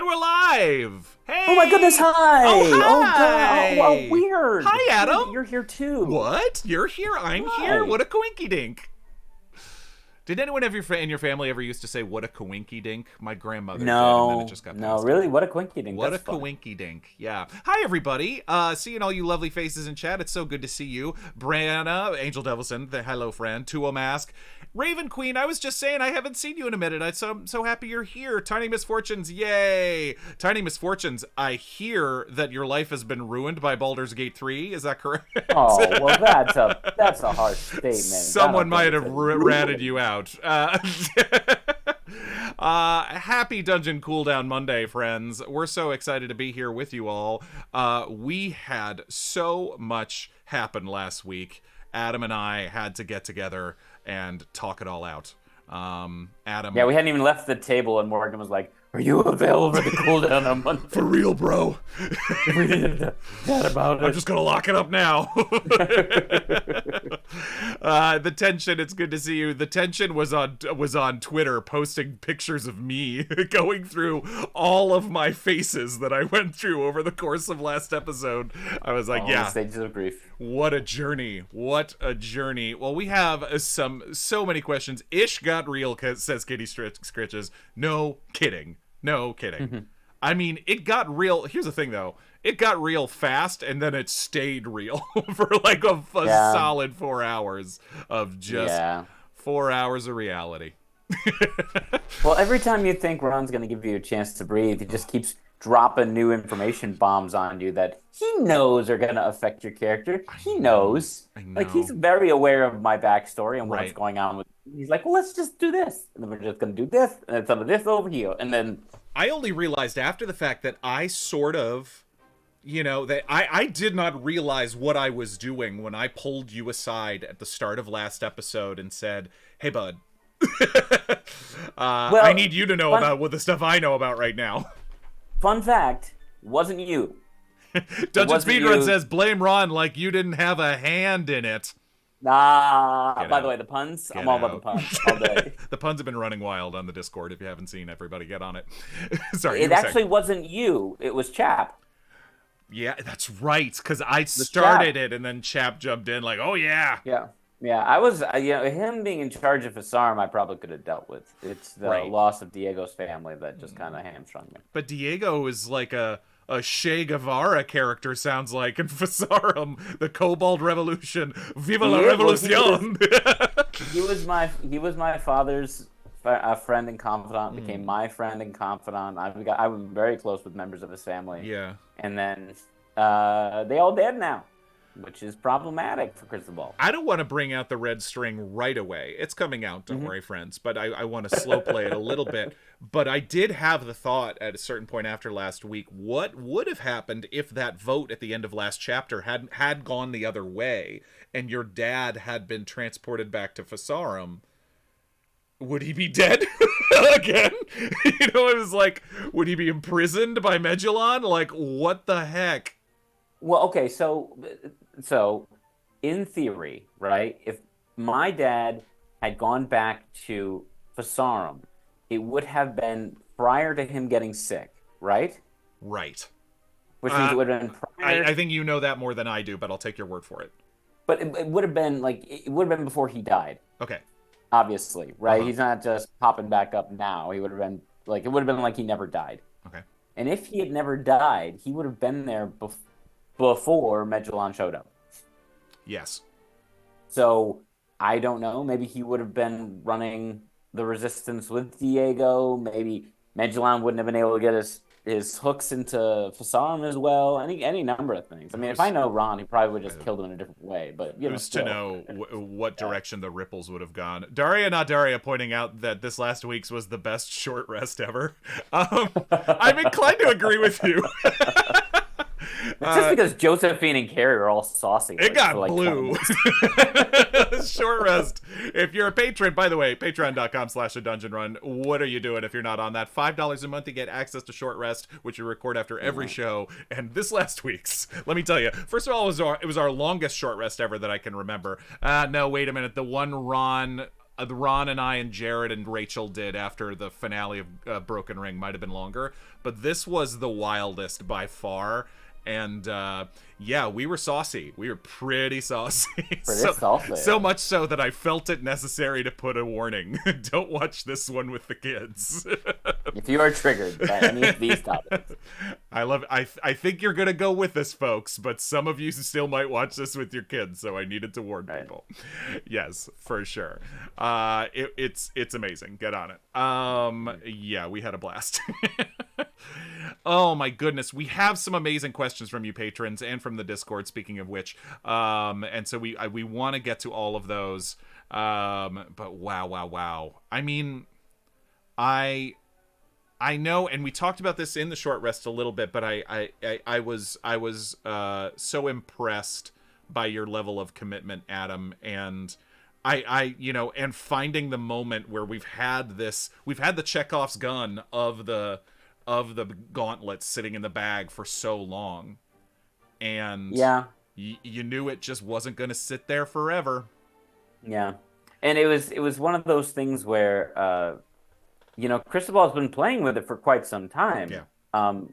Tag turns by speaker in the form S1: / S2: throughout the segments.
S1: And we're live! Hey!
S2: Oh my goodness, hi!
S1: Oh,
S2: Oh
S1: hi!
S2: god, oh, weird!
S1: Hi, Adam!
S2: You're here too.
S1: What? You're here? I'm
S2: Hi.
S1: here? What a coinky dink. Did anyone in your family ever used to say, what a coinky dink? My grandmother did, and then it just got passed
S2: really?
S1: on.
S2: What a quinky dink.
S1: What
S2: That's
S1: a
S2: fun.
S1: coinky dink. Yeah. Hi, everybody. Seeing all you lovely faces in chat. It's so good to see you. Brianna, Angel Devilson, the hello friend, Tuo Mask. Raven Queen, I was just saying I haven't seen you in a minute. I'm so happy you're here. Tiny Misfortunes, yay. Tiny Misfortunes, I hear that your life has been ruined by Baldur's Gate 3. Is that correct?
S2: Oh, well, that's a harsh statement.
S1: Someone might have ratted you out. Happy Dungeon Cooldown Monday, friends. We're so excited to be here with you all. We had so much happen last week. Adam and I had to get together and talk it all out. Adam.
S2: Yeah, we hadn't even left the table, and Morgan was like, "Are you available for the cooldown on Monday?"
S1: For real, bro.
S2: That about it.
S1: I'm just gonna lock it up now. The tension. It's good to see you. The tension was on Twitter, posting pictures of me going through all of my faces that I went through over the course of last episode. I was like, yeah,
S2: stages of grief.
S1: What a journey. What a journey. Well, we have so many questions. Ish got real, says Kitty Scritches. No kidding. No kidding. I mean, it got real. Here's the thing, though. It got real fast, and then it stayed real for like a solid 4 hours of just 4 hours of reality.
S2: Well, every time you think Ron's going to give you a chance to breathe, he just keeps dropping new information bombs on you that he knows are going to affect your character. He knows.
S1: I know.
S2: Like, he's very aware of my backstory and what's
S1: Right.
S2: going on with. He's like, well, let's just do this, and then we're just going to do this, and then some of this over here, and then.
S1: I only realized after the fact that I sort of, that I did not realize what I was doing when I pulled you aside at the start of last episode and said, hey, bud, I need you to know about what the stuff I know about right now.
S2: Fun fact, wasn't you.
S1: Dungeon Speedrun says, blame Ron like you didn't have a hand in it.
S2: By
S1: out.
S2: the way, the puns,
S1: Get
S2: I'm all
S1: out.
S2: about the puns all day.
S1: The puns have been running wild on the Discord. If you haven't seen, everybody get on it. Sorry,
S2: It actually wasn't you. It was Chap.
S1: Yeah, that's right, because I started it, and then Chap jumped in like, oh, yeah.
S2: Yeah, I was, him being in charge of Fasarum, I probably could have dealt with. It's the loss of Diego's family that just kind of hamstrung me.
S1: But Diego is like a Che Guevara character, sounds like, in Fasarum, the Cobalt Revolution. Viva la Revolucion!
S2: He was my father's friend and confidant, became my friend and confidant. I was very close with members of his family.
S1: Yeah.
S2: And then they all dead now, which is problematic for Cristobal.
S1: I don't want to bring out the red string right away. It's coming out, don't worry, friends. But I want to slow play it a little bit. But I did have the thought at a certain point after last week, what would have happened if that vote at the end of last chapter had gone the other way and your dad had been transported back to Fasarum? Would he be dead again? It was like, would he be imprisoned by Megillon? Like, what the heck?
S2: Well, okay, so in theory, right, if my dad had gone back to Fasarum, it would have been prior to him getting sick, right?
S1: Right.
S2: Which means it would have been prior.
S1: I think you know that more than I do, but I'll take your word for it.
S2: But it would have been before he died.
S1: Okay.
S2: Obviously, right? He's not just popping back up now. It would have been like he never died.
S1: Okay.
S2: And if he had never died, he would have been there before Megillon showed up.
S1: Yes.
S2: So I don't know. Maybe he would have been running the resistance with Diego. Maybe Megillon wouldn't have been able to get his hooks into Fasarum as well. Any number of things. I mean, if I know Ron, he probably would have just killed him in a different way. But
S1: who's to know what direction the ripples would have gone? Daria, not Daria, pointing out that this last week's was the best short rest ever. I'm inclined to agree with you.
S2: It's just because Josephine and Carrie are all saucy.
S1: It got blue. Short rest. If you're a patron, by the way, patreon.com/adungeonrun. What are you doing if you're not on that? $5 a month to get access to short rest, which we record after every show. And this last week's, let me tell you, first of all, it was our longest short rest ever that I can remember. No, wait a minute. The one Ron Ron and I and Jared and Rachel did after the finale of Broken Ring might have been longer, but this was the wildest by far. And yeah, we were saucy. We were pretty saucy. So much so that I felt it necessary to put a warning. Don't watch this one with the kids.
S2: If you are triggered by any of these topics.
S1: I think you're gonna go with us, folks, but some of you still might watch this with your kids, so I needed to warn people. Yes, for sure. It's amazing. Get on it. Yeah, we had a blast. Oh my goodness, we have some amazing questions from you patrons and from the Discord, speaking of which, and so we want to get to all of those, but wow. I mean, I know, and we talked about this in the short rest a little bit, but I was so impressed by your level of commitment, Adam, and I and finding the moment where we've had the Chekhov's gun of the gauntlets sitting in the bag for so long, and you knew it just wasn't going to sit there forever.
S2: Yeah, and it was one of those things where Cristobal has been playing with it for quite some time.
S1: Yeah.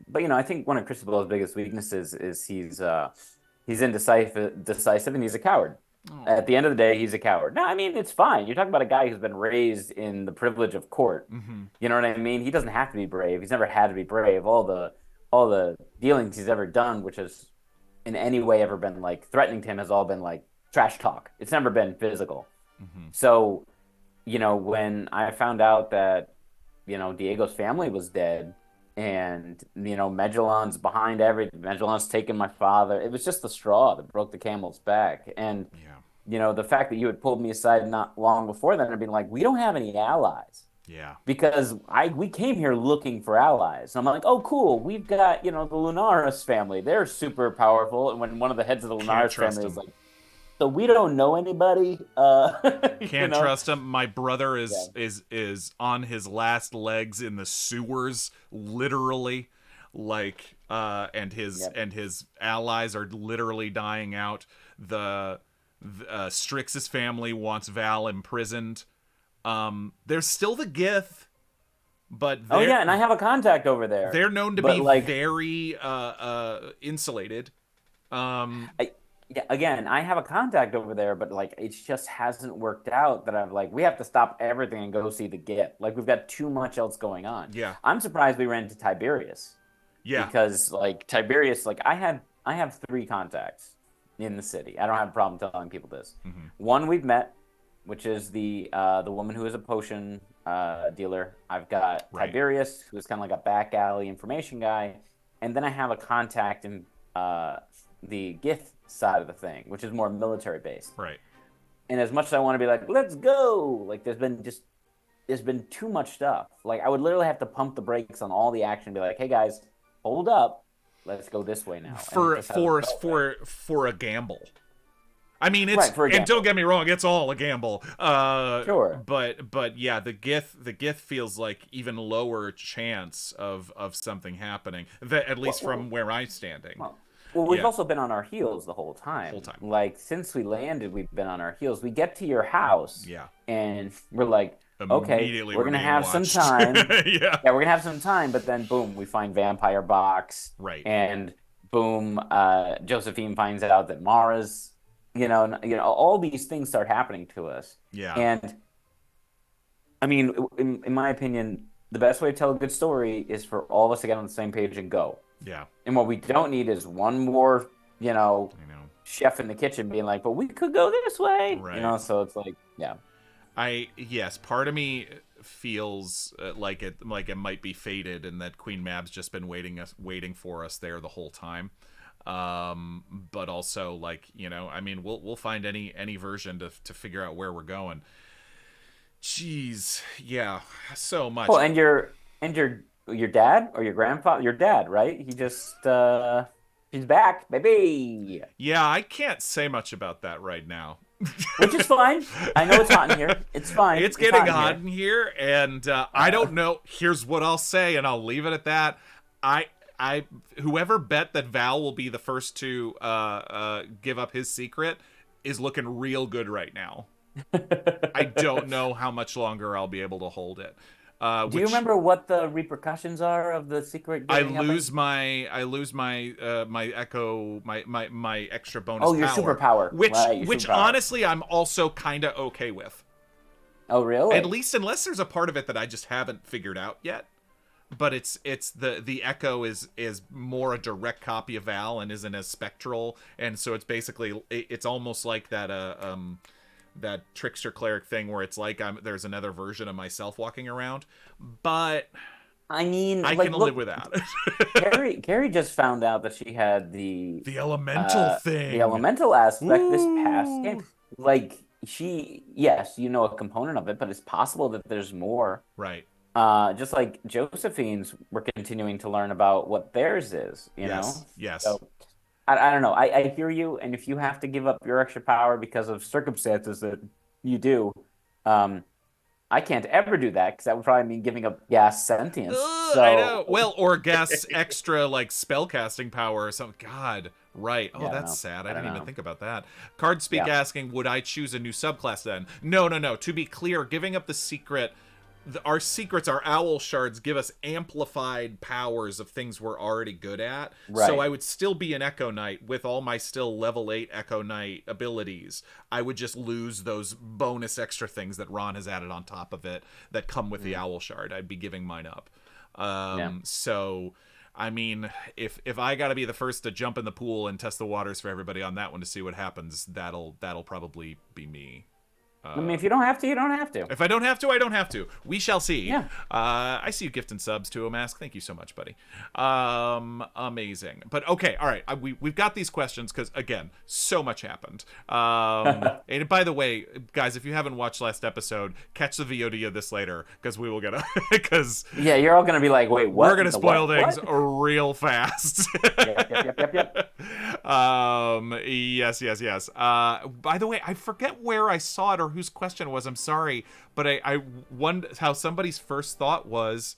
S2: But I think one of Cristobal's biggest weaknesses is he's indecisive and he's a coward.
S1: Oh.
S2: At the end of the day, he's a coward. No, I mean, it's fine. You're talking about a guy who's been raised in the privilege of court.
S1: Mm-hmm.
S2: You know what I mean? He doesn't have to be brave. He's never had to be brave. All the dealings he's ever done, which has in any way ever been like threatening to him, has all been like trash talk. It's never been physical.
S1: Mm-hmm.
S2: So, when I found out that, Diego's family was dead and, Medulon's behind everything, Medulon's taken my father, it was just the straw that broke the camel's back. And, the fact that you had pulled me aside not long before then and been like, we don't have any allies.
S1: Yeah.
S2: Because we came here looking for allies. And I'm like, oh, cool. We've got, the Lunaris family. They're super powerful. And when one of the heads of the Lunaris family was like, so we don't know anybody.
S1: Can't trust him. My brother is on his last legs in the sewers, literally, like, and his allies are literally dying out. The Strix's family wants Val imprisoned. There's still the Gith, but
S2: and I have a contact over there.
S1: They're known to be very insulated.
S2: Again, I have a contact over there, but it just hasn't worked out that I've we have to stop everything and go see the Gith. We've got too much else going on.
S1: Yeah.
S2: I'm surprised we ran into Tiberius.
S1: Yeah.
S2: Because Tiberius, I have 3 contacts in the city. I don't have a problem telling people this.
S1: Mm-hmm.
S2: One we've met, which is the woman who is a potion dealer. I've got Tiberius, who is kind of like a back alley information guy, and then I have a contact in the Gith side of the thing, which is more military based.
S1: Right.
S2: And as much as I want to be like, let's go, there's been too much stuff. I would literally have to pump the brakes on all the action and be like, hey guys, hold up, let's go this way now.
S1: For a gamble. I mean, it's and don't get me wrong, it's all a gamble.
S2: Sure.
S1: But yeah, the Gith feels like even lower chance of something happening. At least from where I'm standing.
S2: Well, we've also been on our heels the whole time. Since we landed, we've been on our heels. We get to your house, and we're like, okay, we're gonna have some time. We're gonna have some time. But then, boom, we find Vampire Box, and boom, Josephine finds out that Mara's, all these things start happening to us.
S1: Yeah,
S2: and I mean, in my opinion, the best way to tell a good story is for all of us to get on the same page and go.
S1: Yeah. And
S2: what we don't need is one more, chef in the kitchen being like, but we could go this way.
S1: Right.
S2: So it's like, yeah.
S1: Part of me feels like it might be fated and that Queen Mab's just been waiting for us there the whole time. But also we'll find any version to figure out where we're going. Jeez. Yeah. So much.
S2: Well, and your dad or your grandfather, your dad, right? He just, he's back, baby.
S1: Yeah, I can't say much about that right now.
S2: Which is fine. I know it's hot in here. It's fine.
S1: It's getting hot in here, and I don't know. Here's what I'll say, and I'll leave it at that. Whoever bet that Val will be the first to give up his secret is looking real good right now. I don't know how much longer I'll be able to hold it.
S2: Do you remember what the repercussions are of the secret
S1: I
S2: giving up?
S1: lose my echo, my extra bonus
S2: Oh, your
S1: power,
S2: superpower, right? Your
S1: which
S2: superpower.
S1: honestly I'm also kind of okay with.
S2: Oh,
S1: At
S2: really?
S1: least unless there's a part of it that I just haven't figured out yet. But it's the echo is more a direct copy of Val and isn't as spectral, and so it's basically it's almost like that trickster cleric thing where it's like there's another version of myself walking around, but
S2: I mean,
S1: I
S2: like,
S1: can live
S2: look,
S1: without it.
S2: Carrie just found out that she had
S1: The elemental
S2: the
S1: thing.
S2: elemental aspect this past
S1: Ooh.
S2: game. Like, yes, you know a component of it, but it's possible that there's more.
S1: Right.
S2: Just like Josephine's, we're continuing to learn about what theirs is, you
S1: Yes.
S2: know?
S1: Yes.
S2: So I don't know. I hear you, and if you have to give up your extra power because of circumstances that you do, um, I can't ever do that because that would probably mean giving up gas sentience.
S1: I
S2: So
S1: know. Well, or gas extra like spellcasting power or something. God, right. Oh,
S2: yeah, I don't
S1: that's
S2: know.
S1: sad. I
S2: I don't
S1: didn't even
S2: know.
S1: think about that. Card Speak
S2: Yeah.
S1: asking, would I choose a new subclass then? No, no, no. To be clear, giving up the secret. Our secrets, our owl shards, give us amplified powers of things we're already good at. So
S2: Right.
S1: I would still be an Echo Knight with all my still level 8 Echo Knight abilities. I would just lose those bonus extra things that Ron has added on top of it that come with the owl shard. I'd be giving mine up.
S2: Yeah.
S1: So I mean, if I got to be the first to jump in the pool and test the waters for everybody on that one to see what happens, that'll probably be me.
S2: I mean, if you don't have to, you don't have to.
S1: If I don't have to, I don't have to. We shall see.
S2: Yeah.
S1: I see you gifting subs to a mask. Thank you so much, buddy. Amazing. But okay, all right. We've got these questions because again, so much happened. And by the way, guys, if you haven't watched last episode, catch the VOD of this later because we will get a because
S2: Yeah, you're all gonna be like, wait, what?
S1: we're gonna
S2: The
S1: spoil
S2: what?
S1: things
S2: What?
S1: real fast.
S2: Yep.
S1: Yes, yes, yes. By the way, I forget where I saw it or whose question it was. I'm sorry, but I wondered how somebody's first thought was,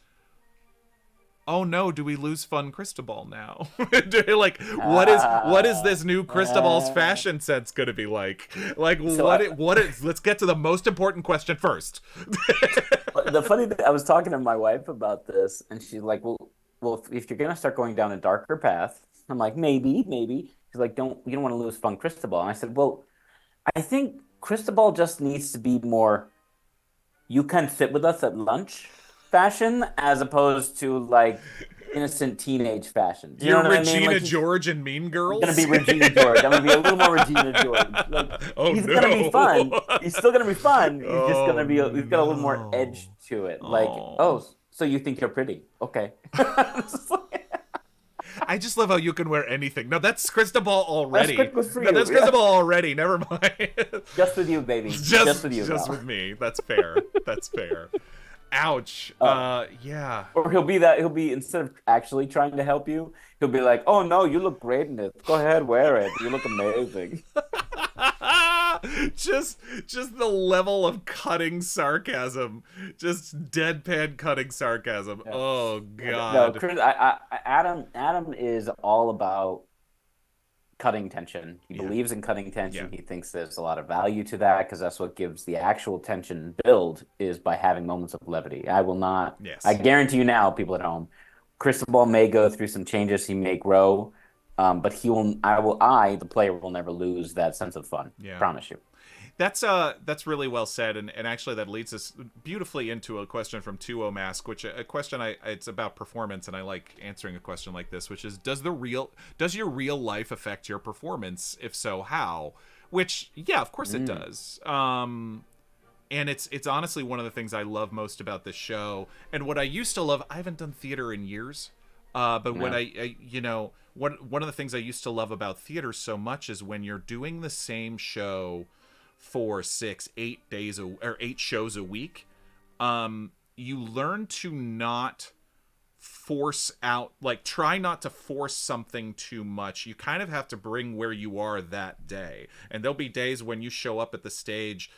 S1: oh no, do we lose fun Cristobal now? Like, what is this new Cristobal's fashion sense gonna be like? Like,
S2: So
S1: what is? Let's get to the most important question first.
S2: the funny thing, I was talking to my wife about this, and she's like, well, if you're gonna start going down a darker path, I'm like, maybe. She's like, you don't want to lose fun Cristobal. And I said, well, I think Cristobal just needs to be more, you can sit with us at lunch fashion, as opposed to like innocent teenage fashion. Do you
S1: You're
S2: know what I mean?
S1: Regina
S2: Like,
S1: George and Mean
S2: he's gonna
S1: Girls.
S2: be Regina George. I'm gonna be a little more Regina George. Like,
S1: Oh
S2: he's
S1: no.
S2: gonna be fun. He's still gonna be fun. He's just
S1: Oh
S2: gonna be. He's got a little more
S1: no.
S2: edge to it. Like,
S1: Oh.
S2: oh, so you think you're pretty? Okay.
S1: I just love how you can wear anything. No, that's Cristobal already.
S2: That's good for
S1: No,
S2: you.
S1: that's
S2: Yeah.
S1: Cristobal already. Never mind.
S2: Just with you, baby. Just with you.
S1: Just
S2: now.
S1: with me. That's fair. That's fair. Ouch. Yeah.
S2: Or he'll be instead of actually trying to help you, he'll be like, "Oh no, you look great in it. Go ahead, wear it. You look amazing."
S1: just the level of cutting sarcasm, just deadpan cutting sarcasm.
S2: Yeah.
S1: Oh
S2: No,
S1: god.
S2: Chris, Adam is all about cutting tension. He
S1: Yeah.
S2: believes in cutting tension.
S1: Yeah.
S2: He thinks there's a lot of value to that because that's what gives the actual tension build is by having moments of levity. I will not.
S1: Yes.
S2: I guarantee you now, people at home, Cristobal may go through some changes. He may grow, but he will. the player, will never lose that sense of fun.
S1: Yeah.
S2: Promise you.
S1: That's really well said, and actually that leads us beautifully into a question from 2O Mask, which a question it's about performance, and I like answering a question like this, which is does your real life affect your performance? If so, how? Which yeah, of course it does. And it's honestly one of the things I love most about this show, and what I used to love. I haven't done theater in years, but what I one of the things I used to love about theater so much is when you're doing the same show for 8 shows a week, you learn to not force out, like try not to force something too much. You kind of have to bring where you are that day, and there'll be days when you show up at the stage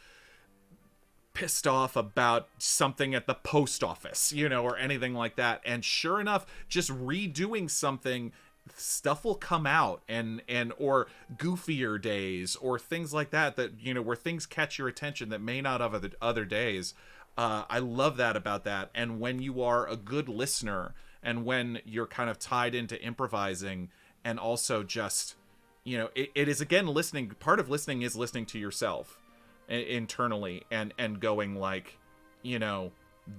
S1: pissed off about something at the post office, or anything like that, and sure enough, just redoing something stuff will come out, and or goofier days or things like that, where things catch your attention that may not have other days. I love that about that. And when you are a good listener, and when you're kind of tied into improvising, and also just, it is, again, listening. Part of listening is listening to yourself internally, and going like,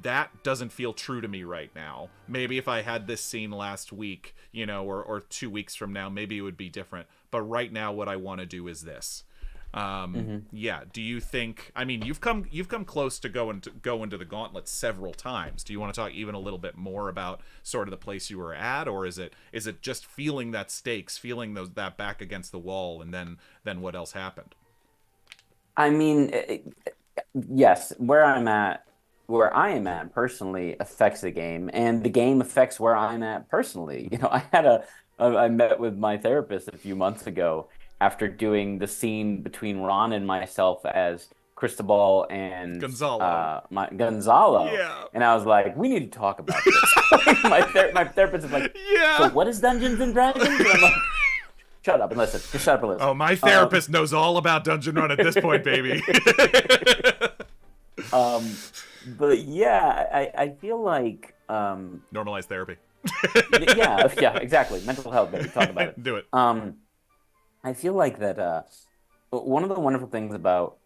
S1: that doesn't feel true to me right now. Maybe if I had this scene last week, or 2 weeks from now, maybe it would be different. But right now, what I want to do is this. Yeah. Do you think? I mean, you've come close to go into the gauntlet several times. Do you want to talk even a little bit more about sort of the place you were at, or is it just feeling that stakes, feeling that back against the wall, and then what else happened?
S2: I mean, yes, where I am at personally affects the game, and the game affects where I'm at personally. I met with my therapist a few months ago after doing the scene between Ron and myself as Cristobal and
S1: Gonzalo.
S2: Gonzalo,
S1: Yeah.
S2: and I was like, we need to talk about this. My therapist is like,
S1: Yeah.
S2: so what is Dungeons and Dragons? And I'm like, shut up and listen. Just shut up and listen.
S1: Oh, my therapist knows all about Dungeon Run at this point, baby.
S2: But yeah, I feel like
S1: Normalized therapy.
S2: yeah, exactly. Mental health, baby. Talk about it.
S1: Do it.
S2: I feel like that one of the wonderful things about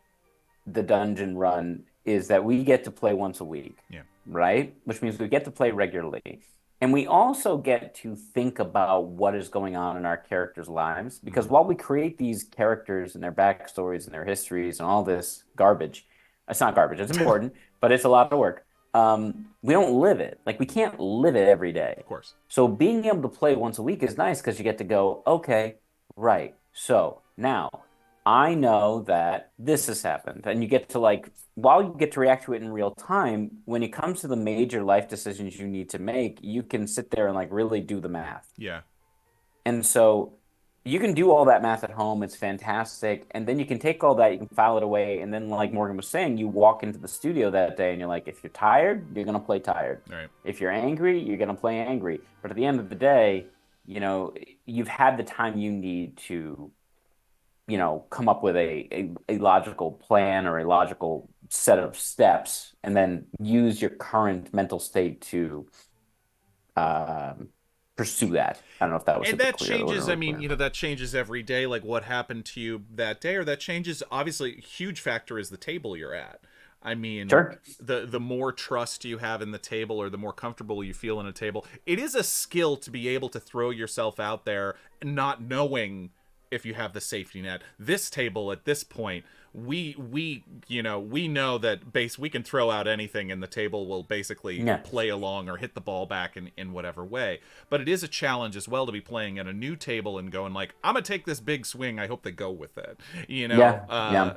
S2: the Dungeon Run is that we get to play once a week.
S1: Yeah.
S2: Right? Which means we get to play regularly. And we also get to think about what is going on in our characters' lives. Because while we create these characters and their backstories and their histories and all this garbage, it's not garbage, it's important, but it's a lot of work. We don't live it. Like, we can't live it every day.
S1: Of course.
S2: So being able to play once a week is nice because you get to go, okay, right. So now I know that this has happened. And you get to, like, while you get to react to it in real time, when it comes to the major life decisions you need to make, you can sit there and, like, really do the math.
S1: Yeah.
S2: And so you can do all that math at home. It's fantastic. And then you can take all that, you can file it away. And then, like Morgan was saying, you walk into the studio that day and you're like, if you're tired, you're going to play tired.
S1: Right.
S2: If you're angry, you're going to play angry. But at the end of the day, you've had the time you need to, come up with a logical plan or a logical set of steps, and then use your current mental state to pursue that. I don't know if that was.
S1: And that
S2: clear
S1: changes. I mean, that changes every day. Like what happened to you that day, or that changes. Obviously, a huge factor is the table you're at. I mean,
S2: sure.
S1: The more trust you have in the table, or the more comfortable you feel in a table, it is a skill to be able to throw yourself out there, not knowing if you have the safety net. This table at this point, we know that we can throw out anything and the table will basically play along or hit the ball back in whatever way. But it is a challenge as well to be playing at a new table and going like, I'm gonna take this big swing, I hope they go with it,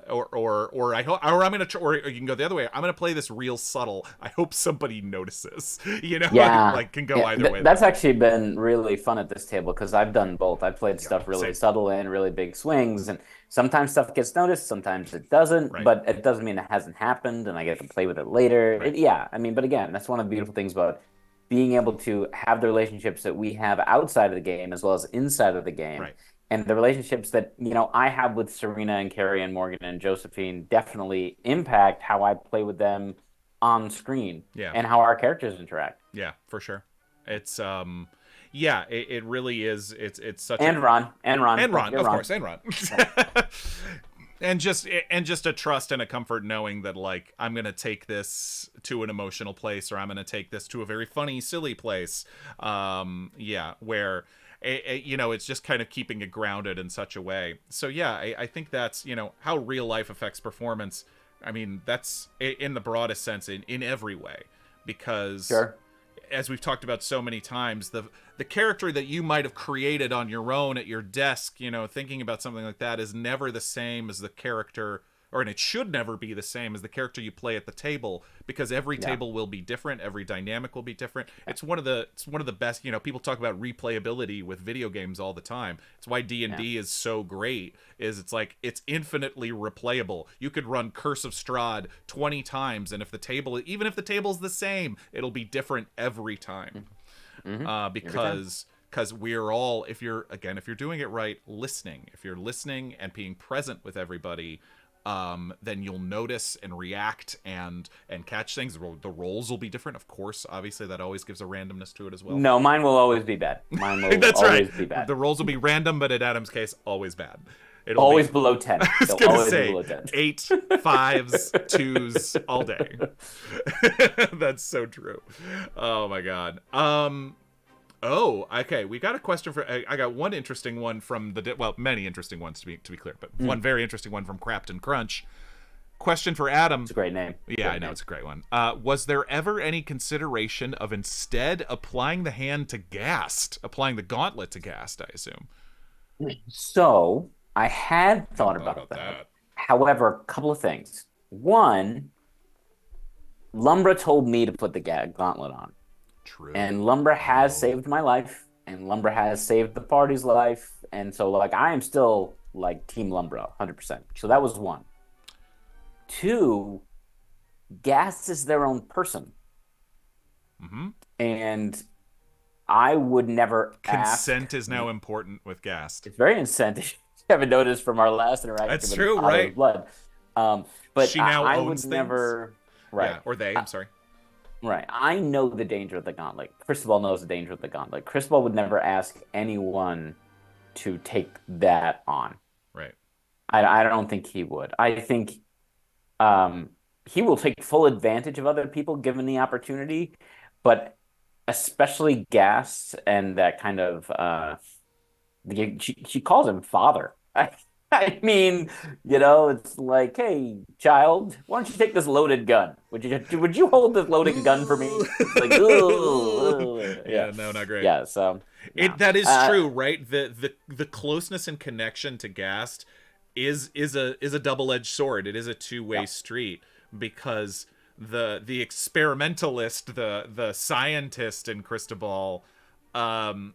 S1: or I hope, or I'm gonna or you can go the other way, I'm gonna play this real subtle, I hope somebody notices, like can go either way.
S2: That's actually been really fun at this table because I've done both. I've played stuff really subtle and really big swings, and sometimes stuff gets noticed, sometimes it doesn't, but it doesn't mean it hasn't happened, and I get to play with it later.
S1: Right.
S2: But again, that's one of the beautiful things about being able to have the relationships that we have outside of the game as well as inside of the game.
S1: Right.
S2: And the relationships that, I have with Serena and Carrie and Morgan and Josephine definitely impact how I play with them on screen and how our characters interact.
S1: Yeah, for sure. It's it really is. It's such
S2: Ron,
S1: of course, and Ron. and just a trust and a comfort knowing that, like, I'm gonna take this to an emotional place, or I'm gonna take this to a very funny, silly place. Where it's just kind of keeping it grounded in such a way. So I think that's how real life affects performance. I mean, that's in the broadest sense in every way, because.
S2: Sure.
S1: As we've talked about so many times, the character that you might have created on your own at your desk, thinking about something like that, is never the same as the character, and it should never be the same as the character you play at the table, because every table will be different, every dynamic will be different. It's one of the best. People talk about replayability with video games all the time. It's why D&D is so great. It's like it's infinitely replayable. You could run Curse of Strahd 20 times, and even if the table's the same, it'll be different every time, because because we're all, if you're doing it right, listening. If you're listening and being present with everybody, then you'll notice and react and catch things. The rolls will be different, of course. Obviously, that always gives a randomness to it as well.
S2: No, mine will always be bad. Mine will
S1: That's
S2: always
S1: right.
S2: be bad.
S1: The rolls will be random, but in Adam's case, always bad. It'll
S2: Always
S1: be,
S2: below 10.
S1: I was
S2: They'll
S1: gonna
S2: always be
S1: say
S2: below 10.
S1: 8, 5s, 2s all day. That's so true. Oh my god. Oh, okay. We got a question for. I got one interesting one from many interesting ones to be clear, but one very interesting one from Crapton Crunch. Question for Adam.
S2: It's a great name.
S1: Yeah, I know it's a great one. Was there ever any consideration of instead applying the hand to Gast, applying the gauntlet to Gast? I assume.
S2: So I had thought about that. However, a couple of things. One, Lumbra told me to put the gauntlet on.
S1: True.
S2: And Lumbra has saved my life, and Lumbra has saved the party's life, and so like I am still like Team Lumbra 100%. So that was one. Two, Gast is their own person. And I would never
S1: Consent is now important with Gast.
S2: It's very incentive. You haven't noticed from our last interaction.
S1: That's true, right?
S2: Blood. But
S1: she now
S2: I
S1: owns
S2: would
S1: things.
S2: Never. Right.
S1: Yeah, or they. I'm sorry.
S2: Right. I know the danger of the gauntlet. Cristobal knows the danger of the gauntlet. Cristobal would never ask anyone to take that on.
S1: Right.
S2: I don't think he would. I think he will take full advantage of other people given the opportunity, but especially Gast and that kind of she calls him father. I mean, it's like, hey, child, why don't you take this loaded gun? Would you hold this loaded gun for me? It's like,
S1: yeah, no, not great.
S2: Yeah, so no.
S1: That is true, right? The closeness and connection to Gast is a double-edged sword. It is a two-way street, because the experimentalist, the scientist in Cristobal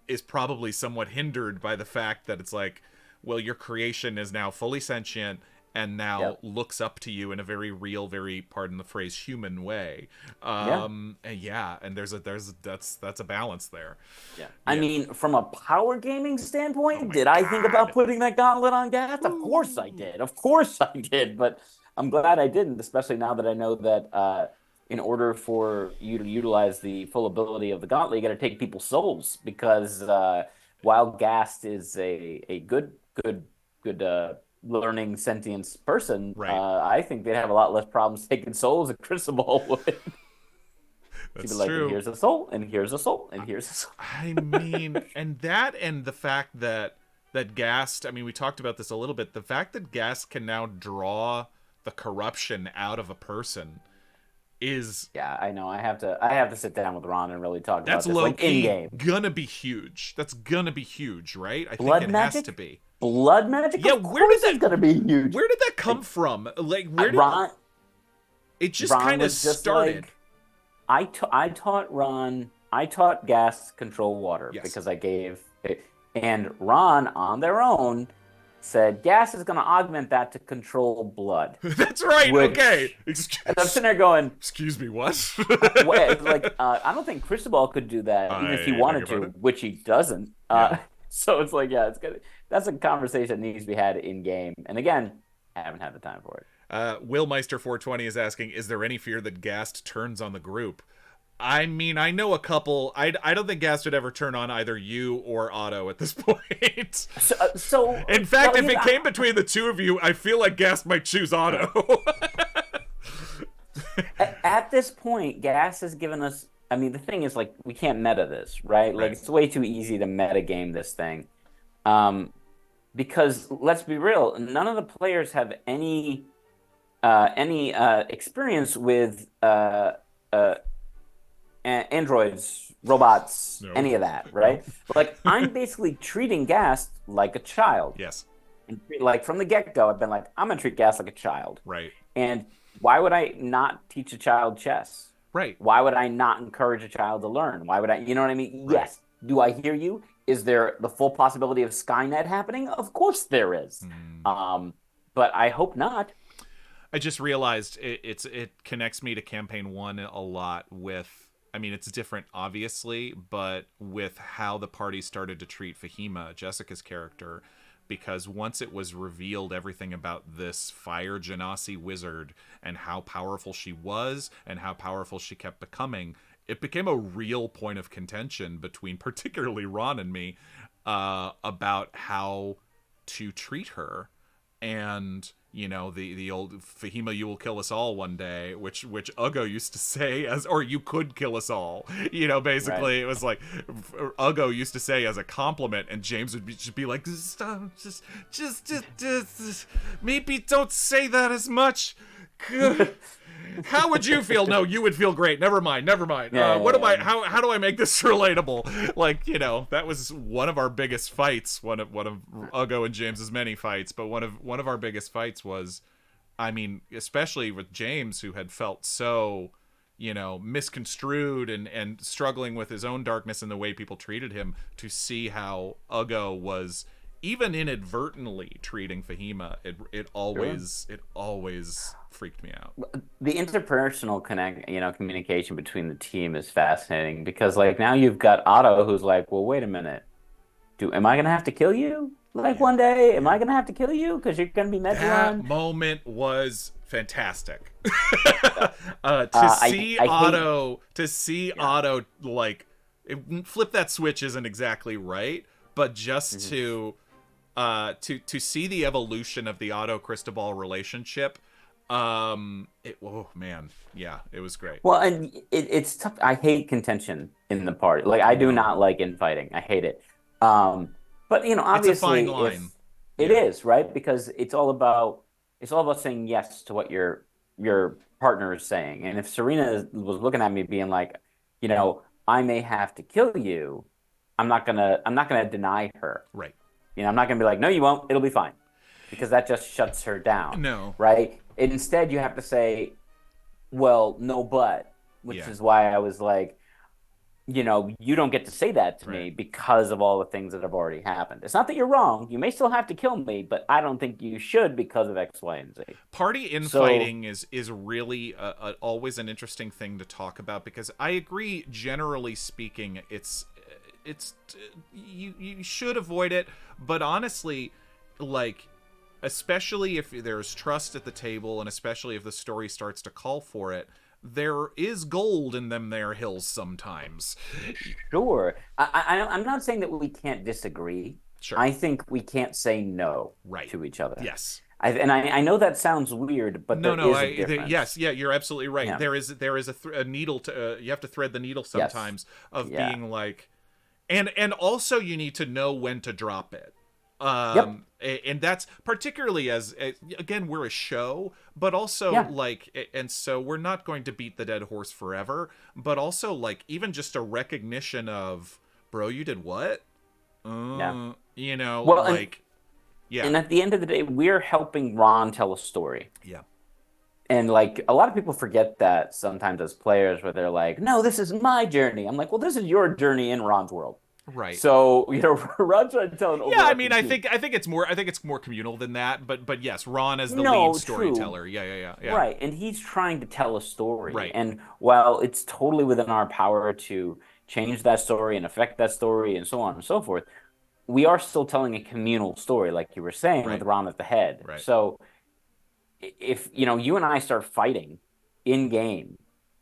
S1: is probably somewhat hindered by the fact that it's like, well, your creation is now fully sentient and now looks up to you in a very real, very, pardon the phrase, human way. And that's a balance there.
S2: Yeah. I mean, from a power gaming standpoint, did I think about putting that gauntlet on Gast? Of course I did. Of course I did. But I'm glad I didn't, especially now that I know that in order for you to utilize the full ability of the gauntlet, you got to take people's souls, because while Gast is a good learning sentience person,
S1: right.
S2: I think they'd have a lot less problems taking souls than Cristobal would.
S1: That's
S2: be like,
S1: true.
S2: And here's a soul, and here's a soul, and here's a soul.
S1: I mean, and the fact that Gast, I mean, we talked about this a little bit, the fact that Gast can now draw the corruption out of a person is...
S2: Yeah, I know. I have to sit down with Ron and really talk about this.
S1: That's low-key
S2: in-game.
S1: Gonna be huge. That's gonna be huge, right? I
S2: Blood
S1: think it
S2: magic?
S1: has to be.
S2: Blood magic?
S1: Yeah,
S2: where is that gonna be huge?
S1: Where did that come from? Like, where did
S2: Ron?
S1: It just kind of started.
S2: Like, I taught Ron. I taught Gast control water,
S1: yes.
S2: because I gave it, and Ron on their own said Gast is going to augment that to control blood.
S1: That's right. Okay.
S2: And I'm sitting there going,
S1: "Excuse me, what?"
S2: I don't think Cristobal could do that, even if he wanted to, which he doesn't. So it's like, yeah, it's good. That's a conversation that needs to be had in game. And again, I haven't had the time for it.
S1: Will Meister 420 is asking, is there any fear that Gast turns on the group? I mean, I know a couple. I don't think Gast would ever turn on either you or Otto at this point.
S2: So
S1: in fact, if it came between the two of you, I feel like Gast might choose Otto.
S2: At this point, Gast has given us... I mean, the thing is, like, we can't meta this, right? Like, it's way too easy to meta game this thing. Because, let's be real, none of the players have any experience with androids, robots, any of that, right? Like, I'm basically treating Gast like a child.
S1: Yes.
S2: And, like, from the get-go, I've been like, I'm going to treat Gast like a child.
S1: Right.
S2: And why would I not teach a child chess?
S1: Right.
S2: Why would I not encourage a child to learn? Why would I, you know what I mean?
S1: Right.
S2: Yes. Do I hear you? Is there the full possibility of Skynet happening? Of course there is. But I hope not.
S1: I just realized it connects me to campaign 1 a lot with I mean, it's different, obviously, but with how the party started to treat Fahima, Jessica's character, because once it was revealed everything about this fire genasi wizard and how powerful she was and how powerful she kept becoming, it became a real point of contention between particularly Ron and me about how to treat her. And the old Fahima, you will kill us all one day, which Ugo used to say as, or you could kill us all. Basically, It was like Ugo used to say as a compliment, and James would just be like, stop, just maybe don't say that as much. How would you feel? No, you would feel great. Never mind. How do I make this relatable? Like, that was one of our biggest fights. One of Ugo and James's many fights, but one of our biggest fights was, I mean, especially with James, who had felt so, misconstrued and struggling with his own darkness and the way people treated him, to see how Ugo was even inadvertently treating Fahima. It always freaked me out.
S2: The interpersonal communication between the team is fascinating, because like now you've got Otto, who's like, well, wait a minute, am I gonna have to kill you? Like one day, am I gonna have to kill you because you're gonna be Medulon?
S1: That moment was fantastic. Otto, like, flip that switch isn't exactly right, but just to see the evolution of the Otto Cristobal relationship. It was great.
S2: Well, and it's tough. I hate contention in the party. Like, I do not like infighting. I hate it. But obviously,
S1: it's a fine line.
S2: It is, right? Because it's all about saying yes to what your partner is saying. And if Serena was looking at me being like, I may have to kill you, I'm not gonna deny her.
S1: Right.
S2: I'm not gonna be like, no, you won't. It'll be fine, because that just shuts her down.
S1: No.
S2: Right. Instead, you have to say, well, no, but, which is why I was like, you don't get to say that to me because of all the things that have already happened. It's not that you're wrong. You may still have to kill me, but I don't think you should because of X, Y, and Z.
S1: Party infighting is really always an interesting thing to talk about, because I agree, generally speaking, it's you should avoid it, but honestly, like, especially if there's trust at the table, and especially if the story starts to call for it, there is gold in them there hills sometimes.
S2: Sure. I'm not saying that we can't disagree.
S1: Sure.
S2: I think we can't say no to each other.
S1: Yes.
S2: I know that sounds weird, but there is a difference.
S1: You're absolutely right. Yeah. There is a needle to you have to thread the needle sometimes of being like, and also you need to know when to drop it. And that's particularly as again, we're a show, but also and so we're not going to beat the dead horse forever, but also like even just a recognition of, bro, you did what?
S2: Well,
S1: and
S2: and at the end of the day, we're helping Ron tell a story.
S1: Yeah.
S2: And like a lot of people forget that sometimes as players, where they're like, no, this is my journey. I'm like, well, this is your journey in Ron's world.
S1: Right.
S2: So Ron's trying to tell an
S1: I mean, I think it's more communal than that. But yes, Ron as the lead storyteller.
S2: True.
S1: Yeah.
S2: Right, and he's trying to tell a story.
S1: Right.
S2: And while it's totally within our power to change that story and affect that story and so on and so forth, we are still telling a communal story, like you were saying, with Ron at the head.
S1: Right.
S2: So if you and I start fighting in game,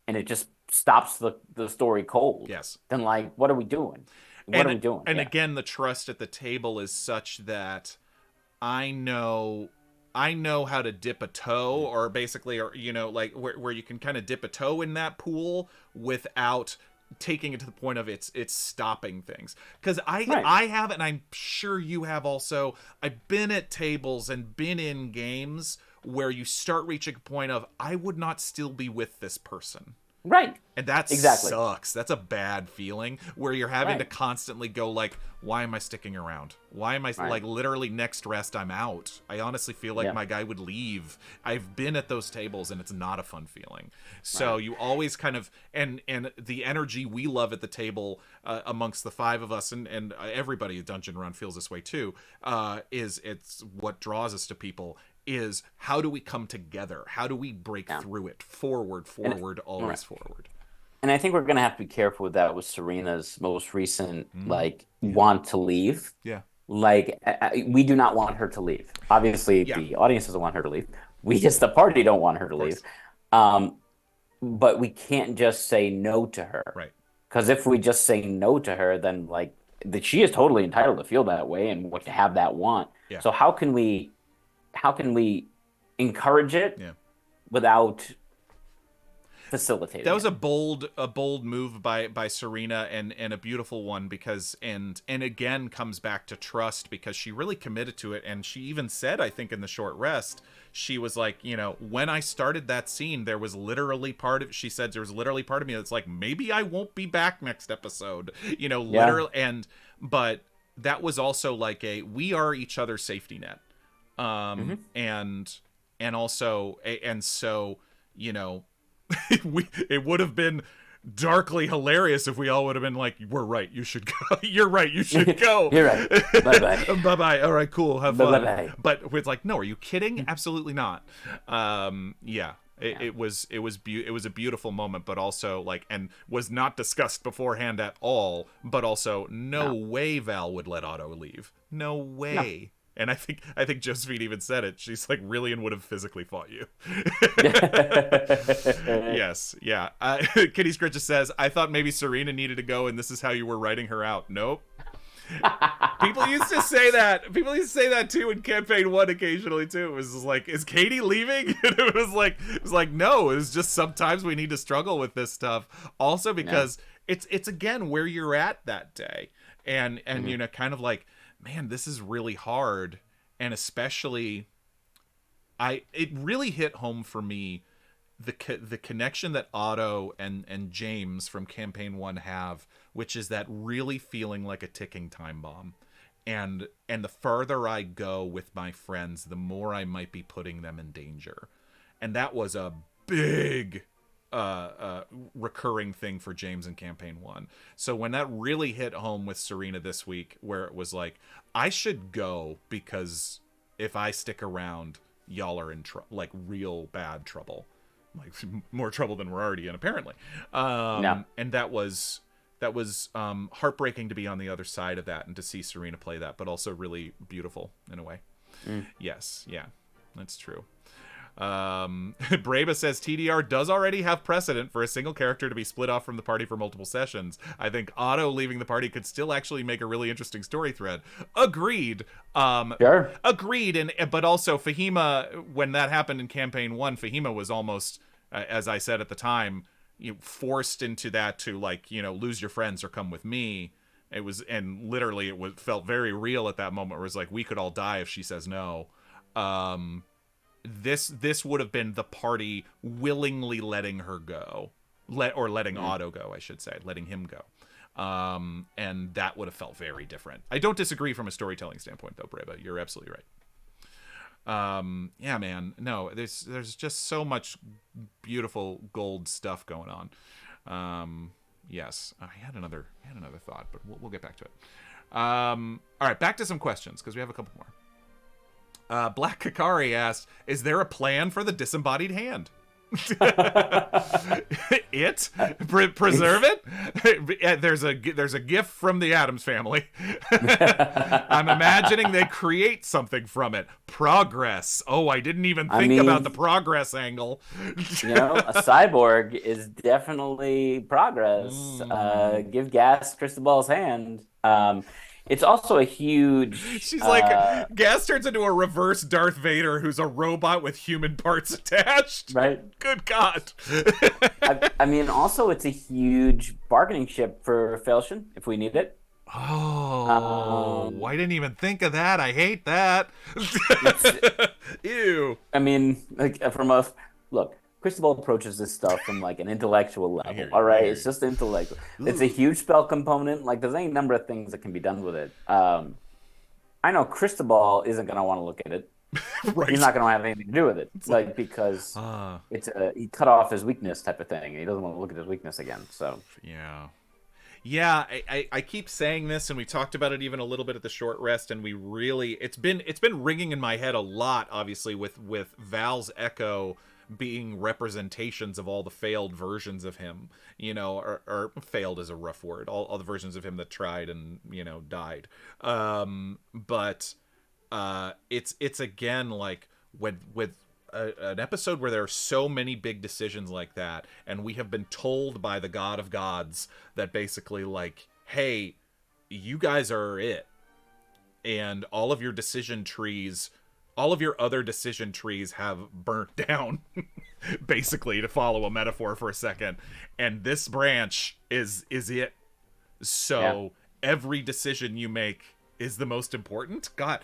S2: and it just stops the story cold, then like, what are we doing? What are we doing?
S1: And again, the trust at the table is such that I know how to dip a toe, or basically, or like where you can kind of dip a toe in that pool without taking it to the point of it's stopping things. Because I have, and I'm sure you have also, I've been at tables and been in games where you start reaching a point of, I would not still be with this person.
S2: Right.
S1: And that sucks. That's a bad feeling, where you're having to constantly go like, why am I sticking around? Why am I like, literally next rest I'm out? I honestly feel like my guy would leave. I've been at those tables and it's not a fun feeling. So you always kind of, and the energy we love at the table amongst the five of us, and everybody at Dungeon Run feels this way too, it's what draws us to people. Is how do we come together? How do we break through it? Forward, always forward.
S2: And I think we're gonna have to be careful with that with Serena's most recent
S1: Mm,
S2: like
S1: yeah.
S2: want to leave.
S1: Yeah.
S2: Like we do not want her to leave. Obviously,
S1: Yeah.
S2: the audience doesn't want her to leave. We as the party don't want her
S1: Of
S2: to leave.
S1: course.
S2: Um, but we can't just say no to her.
S1: Right.
S2: Because if we just say no to her, then like that she is totally entitled to feel that way and what to have that want.
S1: Yeah.
S2: So how can we encourage it
S1: Yeah.
S2: without
S1: That
S2: facilitating
S1: was
S2: it?
S1: a bold move by Serena, and a beautiful one, because and again comes back to trust, because she really committed to it. And she even said, I think in the short rest, she was like, when I started that scene, there was literally she said there was literally part of me that's like, maybe I won't be back next episode,
S2: Yeah.
S1: literally. But that was also like we are each other's safety net.
S2: Hmm.
S1: And also, and so, you know it would have been darkly hilarious if we all would have been like, we're right, you should go. You're right, you should go.
S2: You're right. Bye bye.
S1: Bye bye. All right, cool, have
S2: Bye
S1: fun.
S2: bye.
S1: But it's like, no, are you kidding? Absolutely not. Yeah, it,
S2: Yeah.
S1: it was it was it was a beautiful moment, but also like, and was not discussed beforehand at all, but also no
S2: No.
S1: way Val would let Otto leave, no
S2: No.
S1: way. And I think Josephine even said it. She's like, Rillian would have physically fought you. Yes, yeah. Kitty Scritches says, I thought maybe Serena needed to go, and this is how you were writing her out. Nope. People used to say that. People used to say that too in campaign 1 occasionally too. It was just like, is Katie leaving? And it was like no. It was just sometimes we need to struggle with this stuff. Also
S2: Yeah.
S1: because it's again where you're at that day, and
S2: Hmm.
S1: kind of like, man, this is really hard, and especially it really hit home for me, the connection that Otto and James from campaign 1 have, which is that really feeling like a ticking time bomb. And the further I go with my friends, the more I might be putting them in danger. And that was a big recurring thing for James in campaign 1. So when that really hit home with Serena this week, where it was like, I should go, because if I stick around, y'all are in like real bad trouble, like more trouble than we're already in, apparently.
S2: No.
S1: And that was heartbreaking to be on the other side of that, and to see Serena play that, but also really beautiful in a way.
S2: Mm.
S1: Yes, yeah, that's true. Brava says TDR does already have precedent for a single character to be split off from the party for multiple sessions. I think Otto leaving the party could still actually make a really interesting story thread. Agreed.
S2: Sure.
S1: Agreed. And but also Fahima, when that happened in campaign 1, Fahima was almost, as I said at the time, forced into that to, like, lose your friends or come with me. It was, and literally felt very real at that moment, where it was like, we could all die if she says no. This would have been the party willingly letting her go, letting Otto go, I should say, letting him go. And that would have felt very different. I don't disagree from a storytelling standpoint, though, Breva. You're absolutely right. Yeah, man. No, there's just so much beautiful gold stuff going on. Yes, I had another thought, but we'll get back to it. All right, back to some questions, because we have a couple more. Black Kakari asked, is there a plan for the disembodied hand? Preserve it. There's a gift from the Addams family. I'm imagining they create something from it. Progress. Oh, I didn't even think about the progress angle.
S2: A cyborg is definitely progress. Give gas Cristobal's hand. It's also a huge.
S1: She's like, Gas turns into a reverse Darth Vader who's a robot with human parts attached.
S2: Right.
S1: Good God.
S2: I mean, also, it's a huge bargaining chip for Felshin if we need it.
S1: Oh, I didn't even think of that. I hate that. Ew.
S2: I mean, like look, Cristobal approaches this stuff from like an intellectual level. All right, it's just intellectual. It's a huge spell component. Like, there's any number of things that can be done with it. I know Cristobal isn't gonna want to look at it.
S1: Right.
S2: He's not gonna have anything to do with it, like because he cut off his weakness type of thing. And he doesn't want to look at his weakness again. So
S1: yeah. I keep saying this, and we talked about it even a little bit at the short rest, and it's been ringing in my head a lot, obviously with Val's Echo being representations of all the failed versions of him, or failed is a rough word, all the versions of him that tried and died. But it's again like with an episode where there are so many big decisions like that, and we have been told by the God of Gods that basically like, hey, you guys are it, and all of your other decision trees have burnt down, basically, to follow a metaphor for a second, and this branch is it. So every decision you make is the most important. God,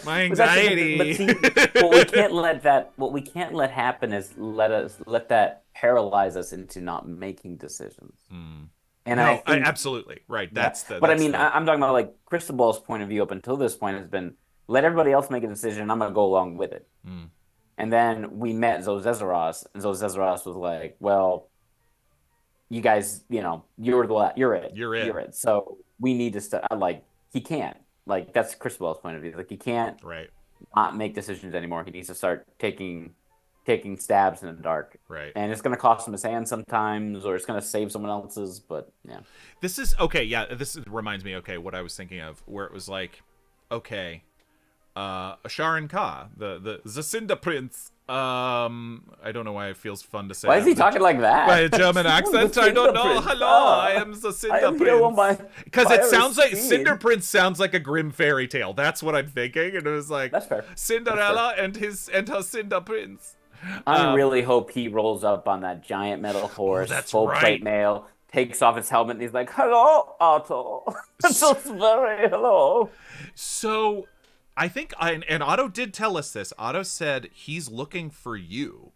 S1: my anxiety.
S2: But see, what we can't let happen is let that paralyze us into not making decisions. And
S1: no,
S2: I think,
S1: absolutely right. That's the.
S2: But
S1: That's
S2: I mean, I'm talking about like Cristobal's point of view up until this point has been let everybody else make a decision. I'm going to go along with it. And then we met Zozeros, and Zozeros was like, "Well, you guys, you're it.
S1: You're it.
S2: So we need to like he can't. Like that's Cristobal's point of view. Like he can't not make decisions anymore. He needs to start taking stabs in the dark.
S1: Right.
S2: And it's going to cost him his hand sometimes, or it's going to save someone else's. But yeah.
S1: This is okay. Yeah, this reminds me. Okay, what I was thinking of, where it was like, okay, Sharon Ka, the Zacinda Prince. I don't know why it feels fun to say.
S2: Why is he talking like that?
S1: By a German accent, I don't know.
S2: Prince.
S1: Hello, I am Zacinda Prince. Because it sounds like Cinder Prince sounds like a grim fairy tale. That's what I'm thinking, and it was like
S2: that's fair.
S1: Cinderella and her Cinder Prince.
S2: I really hope he rolls up on that giant metal horse, full plate mail, takes off his helmet, and he's like, "Hello, Otto." So very hello.
S1: So, I think, and Otto did tell us this. Otto said he's looking for you.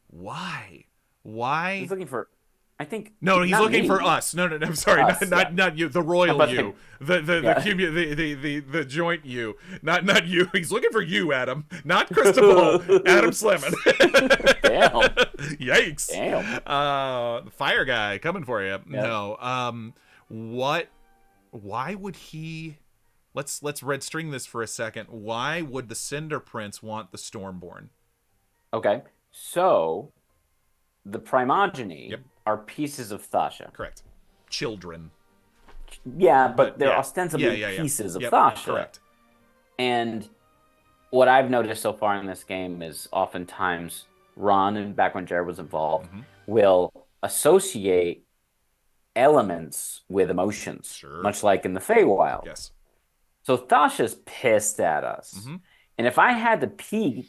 S1: Why?
S2: He's looking for. I think
S1: no, he's looking for us. No, I'm sorry, not you. The royal you, the joint you, not you. He's looking for you, Adam, not Cristobal. Adam Slemon.
S2: Damn.
S1: Yikes.
S2: Damn.
S1: The fire guy coming for you. Yeah. No. What? Why would he? Let's red string this for a second. Why would the Cinder Prince want the Stormborn?
S2: Okay, so the Primogeny are pieces of Thasha.
S1: Correct. Children.
S2: Yeah, but they're ostensibly pieces of Thasha.
S1: Correct.
S2: And what I've noticed so far in this game is oftentimes Ron, and back when Jared was involved, will associate elements with emotions, much like in the Feywild.
S1: Yes.
S2: So Thasha's pissed at us. And if I had to pick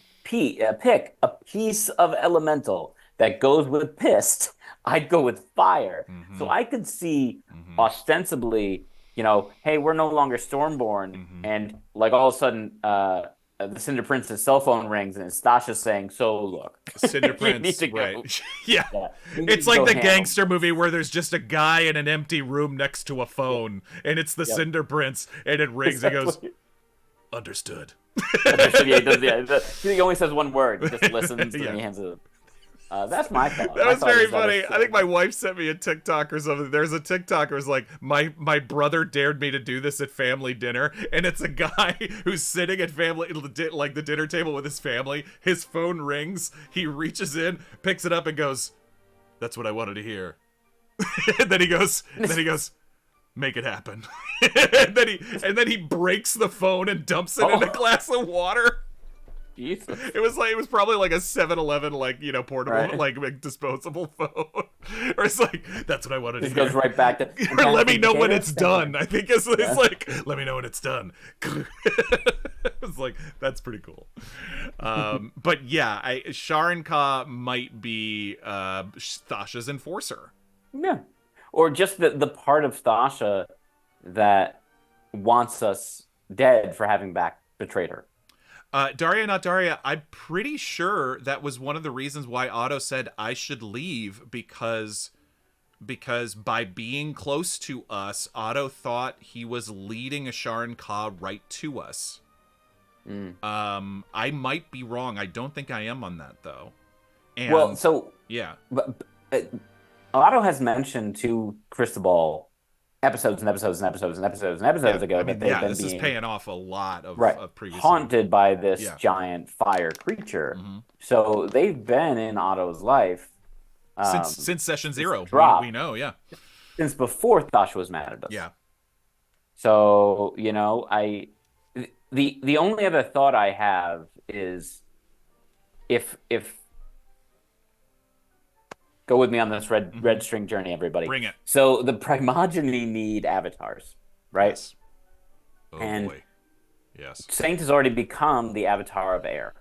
S2: a piece of elemental that goes with pissed, I'd go with fire. So I could see ostensibly, hey, we're no longer Stormborn. And like all of a sudden, the Cinder Prince's cell phone rings and it's Thasha saying, so look.
S1: Cinder Prince, right. Yeah. It's like the gangster movie where there's just a guy in an empty room next to a phone and it's the Cinder Prince and it rings and goes, understood.
S2: He only says one word. He just listens and he hands it. That's my thought.
S1: That was very funny. I think my wife sent me a TikTok or something. There's a TikTok where it's like, my brother dared me to do this at family dinner, and it's a guy who's sitting at like the dinner table with his family. His phone rings. He reaches in, picks it up, and goes, "That's what I wanted to hear." and then he goes, "Make it happen." and then he breaks the phone and dumps it in a glass of water.
S2: Jesus.
S1: It was probably like a 7-Eleven portable like disposable phone. Or it's like, that's what I wanted to hear.
S2: Goes right back to
S1: or let me know when it's done. I think it's like, let me know when it's done. It's like, that's pretty cool. But yeah, Sharon Ka might be Thasha's enforcer.
S2: Yeah. Or just the part of Thasha that wants us dead for having betrayed her.
S1: Daria, not Daria, I'm pretty sure that was one of the reasons why Otto said I should leave, because by being close to us, Otto thought he was leading a Sharon Ka right to us. I might be wrong. I don't think I am on that, though. And,
S2: Otto has mentioned to Cristobal episodes and episodes and episodes and episodes and
S1: Yeah,
S2: episodes
S1: I
S2: ago that
S1: mean,
S2: they've
S1: yeah,
S2: been
S1: this is
S2: being
S1: paying off a lot
S2: right
S1: of previously.
S2: haunted by this
S1: Yeah.
S2: giant fire creature.
S1: Mm-hmm.
S2: So they've been in Otto's life
S1: Since session
S2: since
S1: zero, we
S2: drop,
S1: know, yeah.
S2: since before Thasha was mad at us.
S1: Yeah.
S2: So, the only other thought I have is if go with me on this red string journey, everybody.
S1: Bring it.
S2: So the Primogeny need avatars, right?
S1: Yes. Oh
S2: And
S1: boy. Yes.
S2: Saint has already become the avatar of air.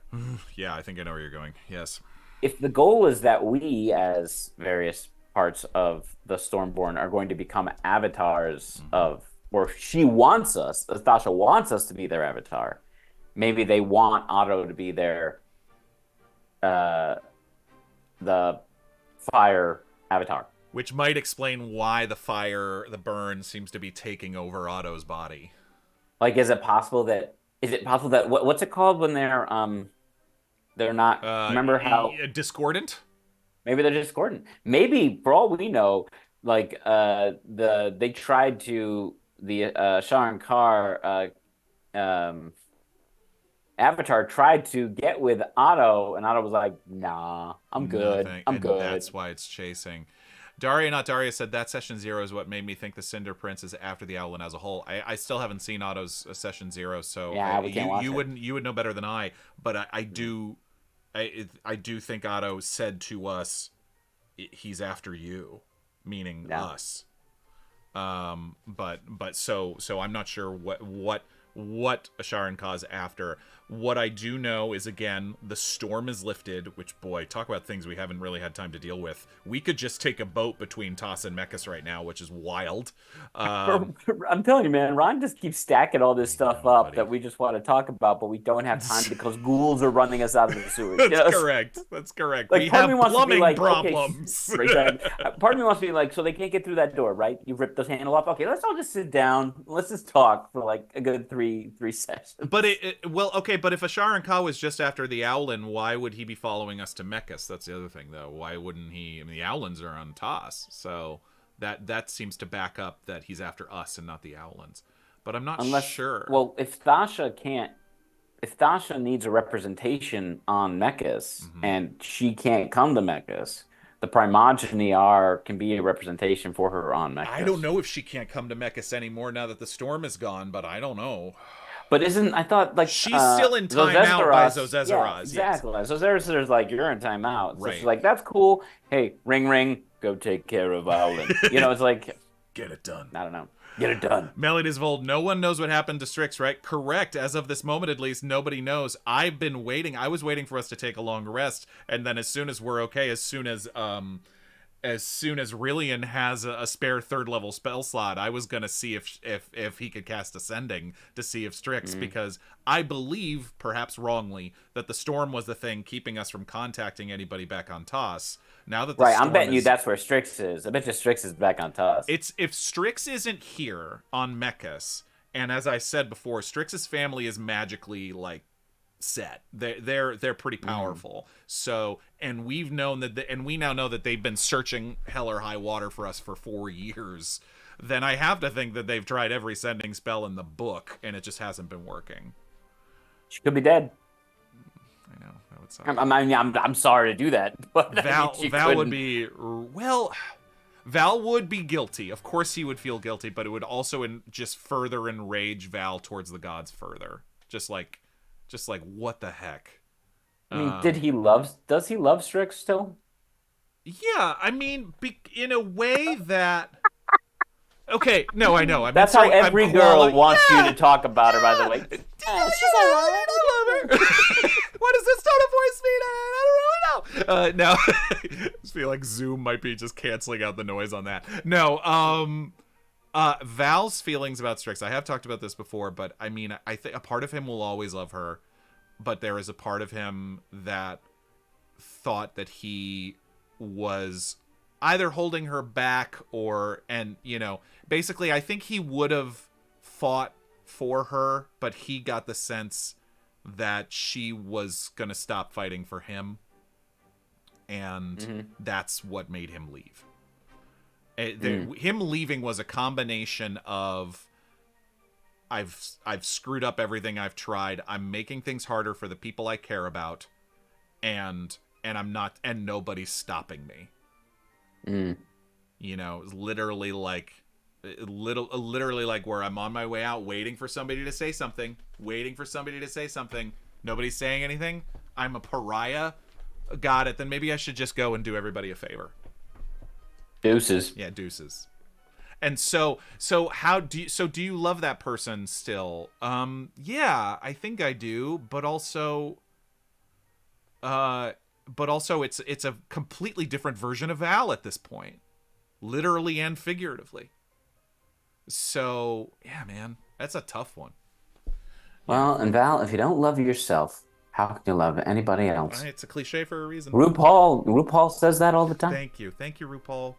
S1: Yeah, I think I know where you're going. Yes.
S2: If the goal is that we, as various parts of the Stormborn, are going to become avatars of, or she wants us, Tasha wants us to be their avatar. Maybe they want Otto to be their the fire avatar.
S1: Which might explain why the burn seems to be taking over Otto's body.
S2: Like, is it possible that what's it called when they're not, remember how
S1: discordant?
S2: maybe they're discordant. Maybe for all we know, like they tried to the Shankar Avatar tried to get with Otto, and Otto was like, "Nah, I'm good.
S1: Nothing.
S2: I'm
S1: and
S2: good."
S1: That's why it's chasing. Daria, not Daria, said that session zero is what made me think the Cinder Prince is after the Owlin as a whole. I still haven't seen Otto's session zero, so
S2: yeah, we can't watch it.
S1: You would know better than I. But I do think Otto said to us, he's after you, meaning us. But so I'm not sure what Asharan Ka's after. What I do know is, again, the storm is lifted, which, boy, talk about things we haven't really had time to deal with. We could just take a boat between Toss and Mechas right now, which is wild.
S2: I'm telling you, man, Ron just keeps stacking all this stuff up
S1: buddy.
S2: that we just want to talk about, but we don't have time because ghouls are running us out of the sewers.
S1: That's correct. That's correct.
S2: Like,
S1: we
S2: part
S1: have
S2: of me wants to be
S1: plumbing
S2: like,
S1: problems.
S2: Okay, right, part of me wants to be like, so they can't get through that door, right? You ripped the handle off. Okay, let's all just sit down. Let's just talk for like a good three sessions.
S1: But but if Asharan Ka was just after the Owlin, why would he be following us to Mechas? That's the other thing, though. Why wouldn't he? I mean, the Owlins are on Toss, so that seems to back up that he's after us and not the Owlins. But I'm not sure.
S2: Well, if Thasha needs a representation on Mechas and she can't come to Mechas, the Primogeny can be a representation for her on Mechas.
S1: I don't know if she can't come to Mechas anymore now that the storm is gone, but I don't know.
S2: But I thought, like,
S1: she's still in timeout by Zozezras.
S2: Yeah, exactly. Yes. Zozezras like, you're in timeout. So
S1: right.
S2: She's like, that's cool. Hey, ring, go take care of Owlin. It's like,
S1: get it done.
S2: I don't know. Get it done.
S1: Melody's Vold, no one knows what happened to Strix, right? Correct. As of this moment, at least, nobody knows. I've been waiting. I was waiting for us to take a long rest, and then as soon as we're okay, as soon as Rillian has a spare third level spell slot, I was gonna see if he could cast Ascending to see if Strix, because I believe, perhaps wrongly, that the storm was the thing keeping us from contacting anybody back on Toss. Now that
S2: I'm betting you that's where Strix is. I bet you Strix is back on Toss.
S1: It's if Strix isn't here on Mechas, and as I said before, Strix's family is magically like set. They're pretty powerful. So, and we've known that, and we now know that they've been searching hell or high water for us for 4 years. Then I have to think that they've tried every sending spell in the book, and it just hasn't been working.
S2: She could be dead.
S1: I know that would suck.
S2: I'm sorry to do that, but
S1: Val would be Val would be guilty. Of course, he would feel guilty, but it would also just further enrage Val towards the gods further. Just like what the heck?
S2: I mean, does he love Strix still?
S1: Yeah, I mean, in a way that. Okay, no, I know.
S2: That's how every girl wants you to talk about her. By the way, she's
S1: I love her. What does this tone of voice mean? I don't really know. No, I just feel like Zoom might be just canceling out the noise on that. No, Val's feelings about Strix. I have talked about this before, but I mean, I think a part of him will always love her, but there is a part of him that thought that he was either holding her back basically I think he would have fought for her, but he got the sense that she was going to stop fighting for him. And that's what made him leave. Him leaving was a combination of I've screwed up everything I've tried. I'm making things harder for the people I care about, and I'm not, and nobody's stopping me. You know, literally like where I'm on my way out, waiting for somebody to say something, Nobody's saying anything. I'm a pariah. Got it. Then maybe I should just go and do everybody a favor.
S2: Deuces.
S1: Yeah, deuces. And so do you love that person still? Yeah, I think I do, but also it's a completely different version of Val at this point, literally and figuratively. So, yeah, man, that's a tough one.
S2: Well, and Val, if you don't love yourself, how can you love anybody else?
S1: It's a cliche for a reason.
S2: RuPaul says that all the time.
S1: Thank you, RuPaul.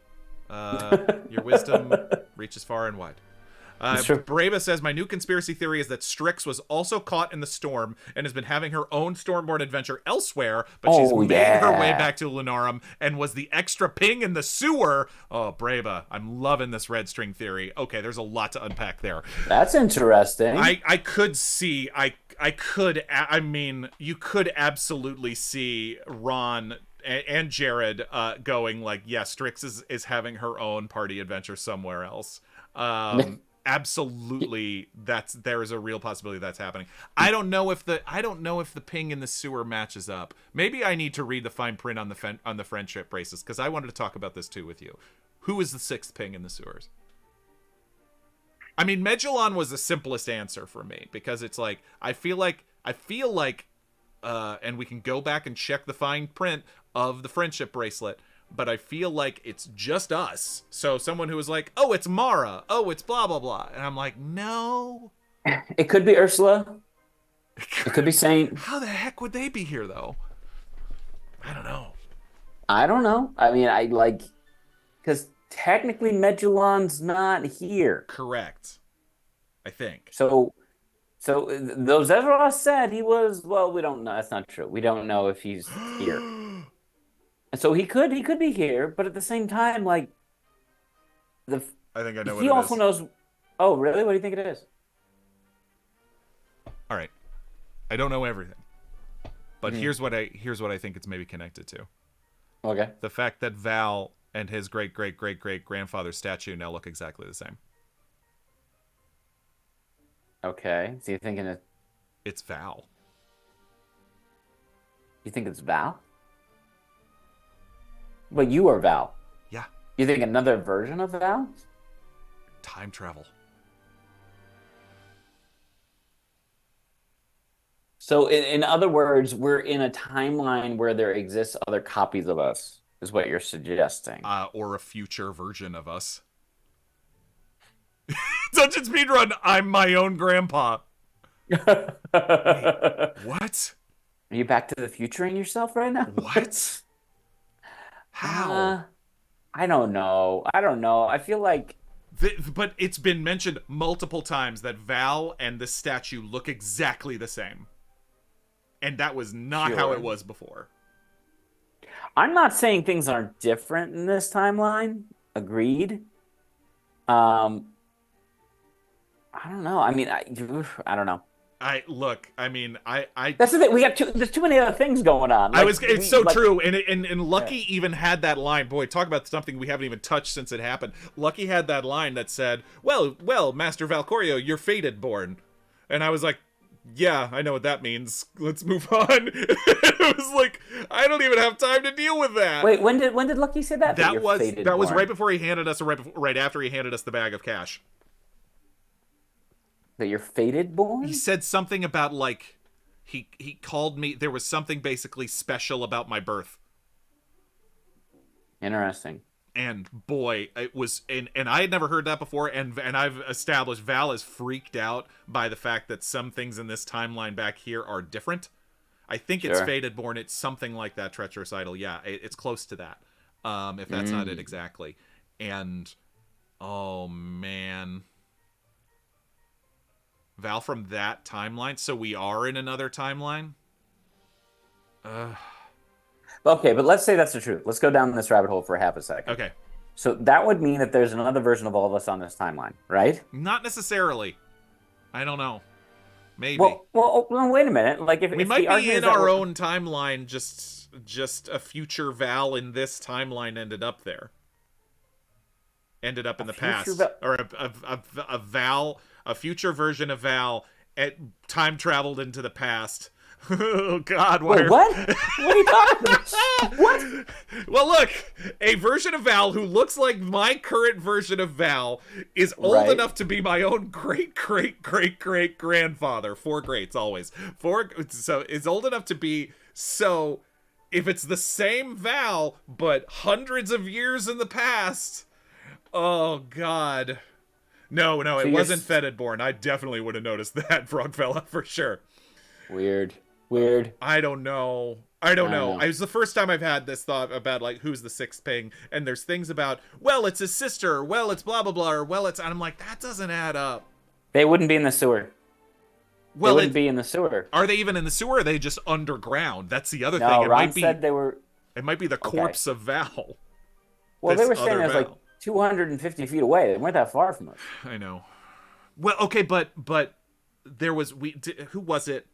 S1: Your wisdom reaches far and wide. Brava says, my new conspiracy theory is that Strix was also caught in the storm and has been having her own Stormborn adventure elsewhere, but she's made her way back to Lunarum and was the extra ping in the sewer. Oh, Brava, I'm loving this red string theory. Okay, there's a lot to unpack there.
S2: That's interesting.
S1: I could see, I mean, you could absolutely see Ron and Jared going like, yeah, Strix is having her own party adventure somewhere else. Absolutely, there is a real possibility that's happening. I don't know if the ping in the sewer matches up. Maybe I need to read the fine print on the friendship braces, because I wanted to talk about this too with you. Who is the sixth ping in the sewers? I mean, Medulon was the simplest answer for me, because it's like I feel like and we can go back and check the fine print of the friendship bracelet, but I feel like it's just us. So someone who was like, oh, it's Mara. Oh, it's blah, blah, blah. And I'm like, no.
S2: It could be Ursula. It could be Saint.
S1: How the heck would they be here, though? I don't know. I mean, because technically Medulon's not here. Correct. I think.
S2: So though Zevros said he was, well, we don't know. That's not true. We don't know if he's here. And so he could be here, but at the same time, like
S1: I think I know what
S2: he
S1: it
S2: also
S1: is.
S2: knows. Oh, really? What do you think it is?
S1: All right. I don't know everything. But here's what I think it's maybe connected to.
S2: Okay.
S1: The fact that Val and his great grandfather's statue now look exactly the same.
S2: Okay. So you're thinking
S1: it's Val.
S2: You think it's Val? But you are Val.
S1: Yeah.
S2: You think another version of Val?
S1: Time travel.
S2: So in other words, we're in a timeline where there exists other copies of us, is what you're suggesting.
S1: Or a future version of us. Dungeon speedrun, I'm my own grandpa. Wait, what?
S2: Are you back to the futuring yourself right now?
S1: What? How?
S2: I don't know. I feel like...
S1: But it's been mentioned multiple times that Val and the statue look exactly the same. And that was not how it was before.
S2: I'm not saying things aren't different in this timeline. Agreed. I don't know. I mean, I don't know.
S1: That's
S2: the thing. There's too many other things going on.
S1: It's so true. And Lucky even had that line. Boy, talk about something we haven't even touched since it happened. Lucky had that line that said, well, Master Valcorio, you're fated born. And I was like, yeah, I know what that means. Let's move on. It was like, I don't even have time to deal with that.
S2: Wait, when did Lucky say that?
S1: That was right before he handed us, or right after he handed us the bag of cash.
S2: That you're fated born?
S1: He said something about, like, he called me, there was something basically special about my birth.
S2: Interesting.
S1: And boy, it was, and I had never heard that before, and I've established Val is freaked out by the fact that some things in this timeline back here are different. I think it's fated born. It's something like that, treacherous idol. Yeah, it's close to that. If that's not it exactly. And oh man, Val from that timeline. So we are in another timeline.
S2: Okay, but let's say that's the truth. Let's go down this rabbit hole for half a second.
S1: Okay.
S2: So that would mean that there's another version of all of us on this timeline, right?
S1: Not necessarily. I don't know. Maybe.
S2: Well, wait a minute. Like
S1: We
S2: if
S1: might
S2: the
S1: be
S2: argument
S1: in
S2: is that
S1: our
S2: we're
S1: own timeline, just a future Val in this timeline ended up there. Ended up
S2: a
S1: in the
S2: future,
S1: past. Or a Val, a future version of Val, time traveled into the past. Oh God! Why?
S2: wait, what? What are you talking about? What?
S1: Well, look, a version of Val who looks like my current version of Val is old
S2: Right.
S1: enough to be my own great grandfather. Four greats always. Four. So is old enough to be so. If it's the same Val but hundreds of years in the past, oh God. No,
S2: So
S1: it
S2: you're
S1: wasn't Fetid Born. I definitely would have noticed that, Frogfella, for sure.
S2: weird, weird.
S1: I don't know. I don't
S2: I don't
S1: know.
S2: know.
S1: It was the first time I've had this thought about like who's the sixth ping, and there's things about well, it's his sister, well, it's blah blah blah, or well, it's and I'm like that doesn't add up.
S2: They wouldn't be in the sewer. They
S1: Well,
S2: wouldn't be in the sewer.
S1: are they even in the sewer? Or are they just underground? That's the other thing.
S2: No, Ron said they were.
S1: It might be the
S2: Okay.
S1: corpse of Val.
S2: Well, they
S1: This
S2: were saying
S1: other
S2: it was like
S1: Val.
S2: 250 feet away. They weren't that far from us.
S1: I know. Well, okay, but there was who was it?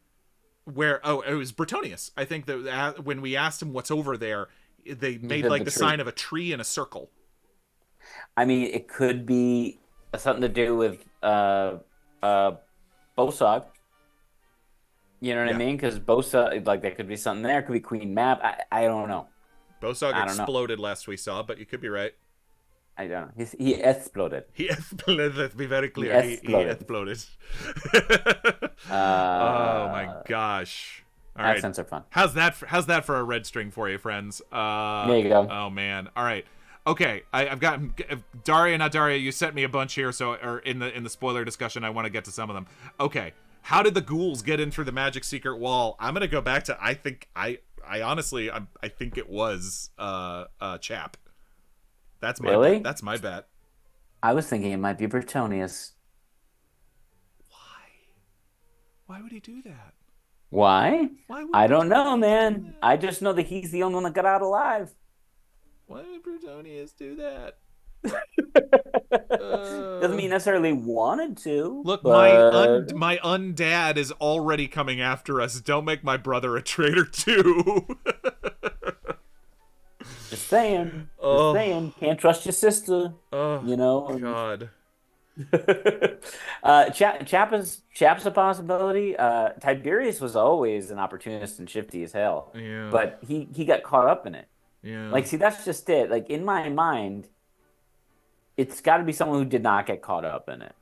S1: Where it was Bretonius. I think that when we asked him what's over there, they made
S2: said
S1: like
S2: the
S1: the
S2: tree.
S1: sign of a tree in a circle.
S2: I mean, it could be something to do with Bosog. You know what I
S1: Yeah.
S2: mean? Because Bosa, like, there could be something there. It could be Queen Map. I don't know.
S1: Bosog
S2: I don't know.
S1: exploded last we saw, but you could be right.
S2: I don't know. He exploded.
S1: He exploded. Let's be very clear. He
S2: exploded.
S1: exploded. Oh my
S2: Uh,
S1: gosh! All right,
S2: Accents are fun.
S1: how's that? How's that for a red string for you, friends?
S2: There you go.
S1: Oh man. All right. Okay, I've gotten Daria, not Daria. You sent me a bunch here, so or in the spoiler discussion, I want to get to some of them. Okay, how did the ghouls get in through the magic secret wall? I'm gonna go back to I honestly I think it was Chap. That's my
S2: Really?
S1: bet. That's my bet.
S2: I was thinking it might be Bretonius.
S1: Why would he do that?
S2: Why?
S1: Why would
S2: I don't know, man. I just know that he's the only one that got out alive.
S1: Why would Bretonius do that?
S2: Doesn't mean he necessarily wanted to.
S1: Look,
S2: but
S1: my undad is already coming after us. Don't make my brother a traitor too.
S2: just saying.
S1: Oh.
S2: Just saying. Can't trust your sister.
S1: Oh
S2: You know.
S1: God.
S2: Chap's a possibility. Tiberius was always an opportunist and shifty as hell.
S1: Yeah.
S2: But he got caught up in it.
S1: Yeah.
S2: Like, see, that's just it. Like, in my mind, it's got to be someone who did not get caught up in it.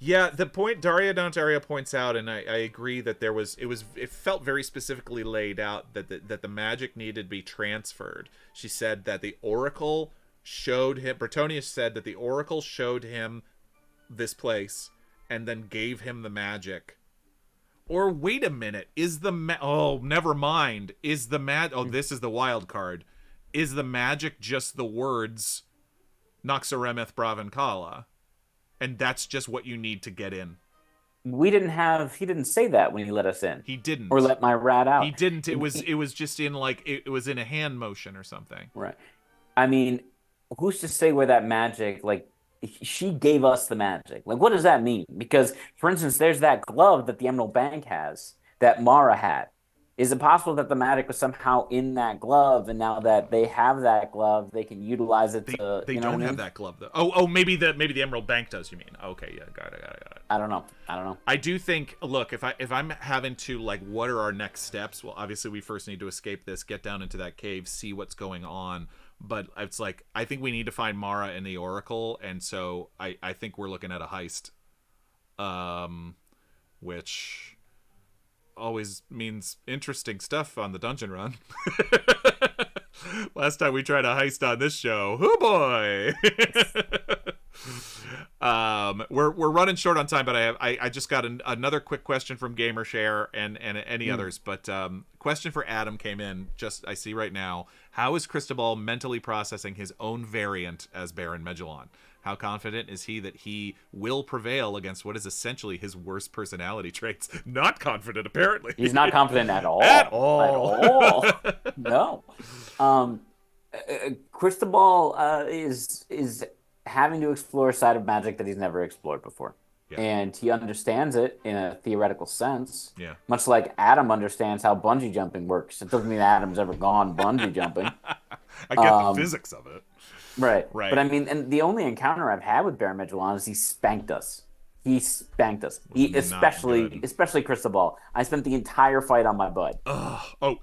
S1: Yeah, the point Daria Dontaria points out, and I agree that it felt very specifically laid out that the magic needed to be transferred. She said that the Oracle showed him. Bretonius said that the Oracle showed him this place and then gave him the magic. Or wait a minute, oh, never mind. This is the wild card. Is the magic just the words Noxoremeth Bravancala? And that's just what you need to get in.
S2: He didn't say that when he let us in.
S1: He didn't.
S2: Or let my rat out.
S1: He didn't. It was just in like it was in a hand motion or something.
S2: Right. I mean, who's to say where that magic, like, she gave us the magic. Like, what does that mean? Because, for instance, there's that glove that the Emerald Bank has that Mara had. Is it possible that the magic was somehow in that glove, and now that they have that glove, they can utilize it to?
S1: They
S2: you know
S1: don't
S2: what I
S1: have
S2: mean?
S1: that glove though. Oh, maybe the Emerald Bank does. You mean? Okay, yeah, got it.
S2: I don't know.
S1: I do think. Look, if I'm having to like, what are our next steps? Well, obviously we first need to escape this, get down into that cave, see what's going on. But it's like I think we need to find Mara and the Oracle, and so I think we're looking at a heist, which always means interesting stuff on the dungeon run. Last time we tried a heist on this show, oh boy. We're running short on time, but I just got another quick question from GamerShare and any others. But question for Adam came in. Just I see right now. How is Cristobal mentally processing his own variant as Baron Medulon? How confident is he that he will prevail against what is essentially his worst personality traits? Not confident, apparently.
S2: He's not confident at all.
S1: At all.
S2: At all. No. Cristobal is having to explore a side of magic that he's never explored before,
S1: Yeah.
S2: and he understands it in a theoretical sense,
S1: Yeah.
S2: much like Adam understands how bungee jumping works. It doesn't mean Adam's ever gone bungee jumping.
S1: I get the
S2: Um,
S1: physics of it.
S2: right, but
S1: Right.
S2: I mean, and the only encounter I've had with Baron Medulon is he spanked us. He spanked us.
S1: Was
S2: He
S1: not good.
S2: especially Cristobal. I spent the entire fight on my butt.
S1: Ugh. Oh,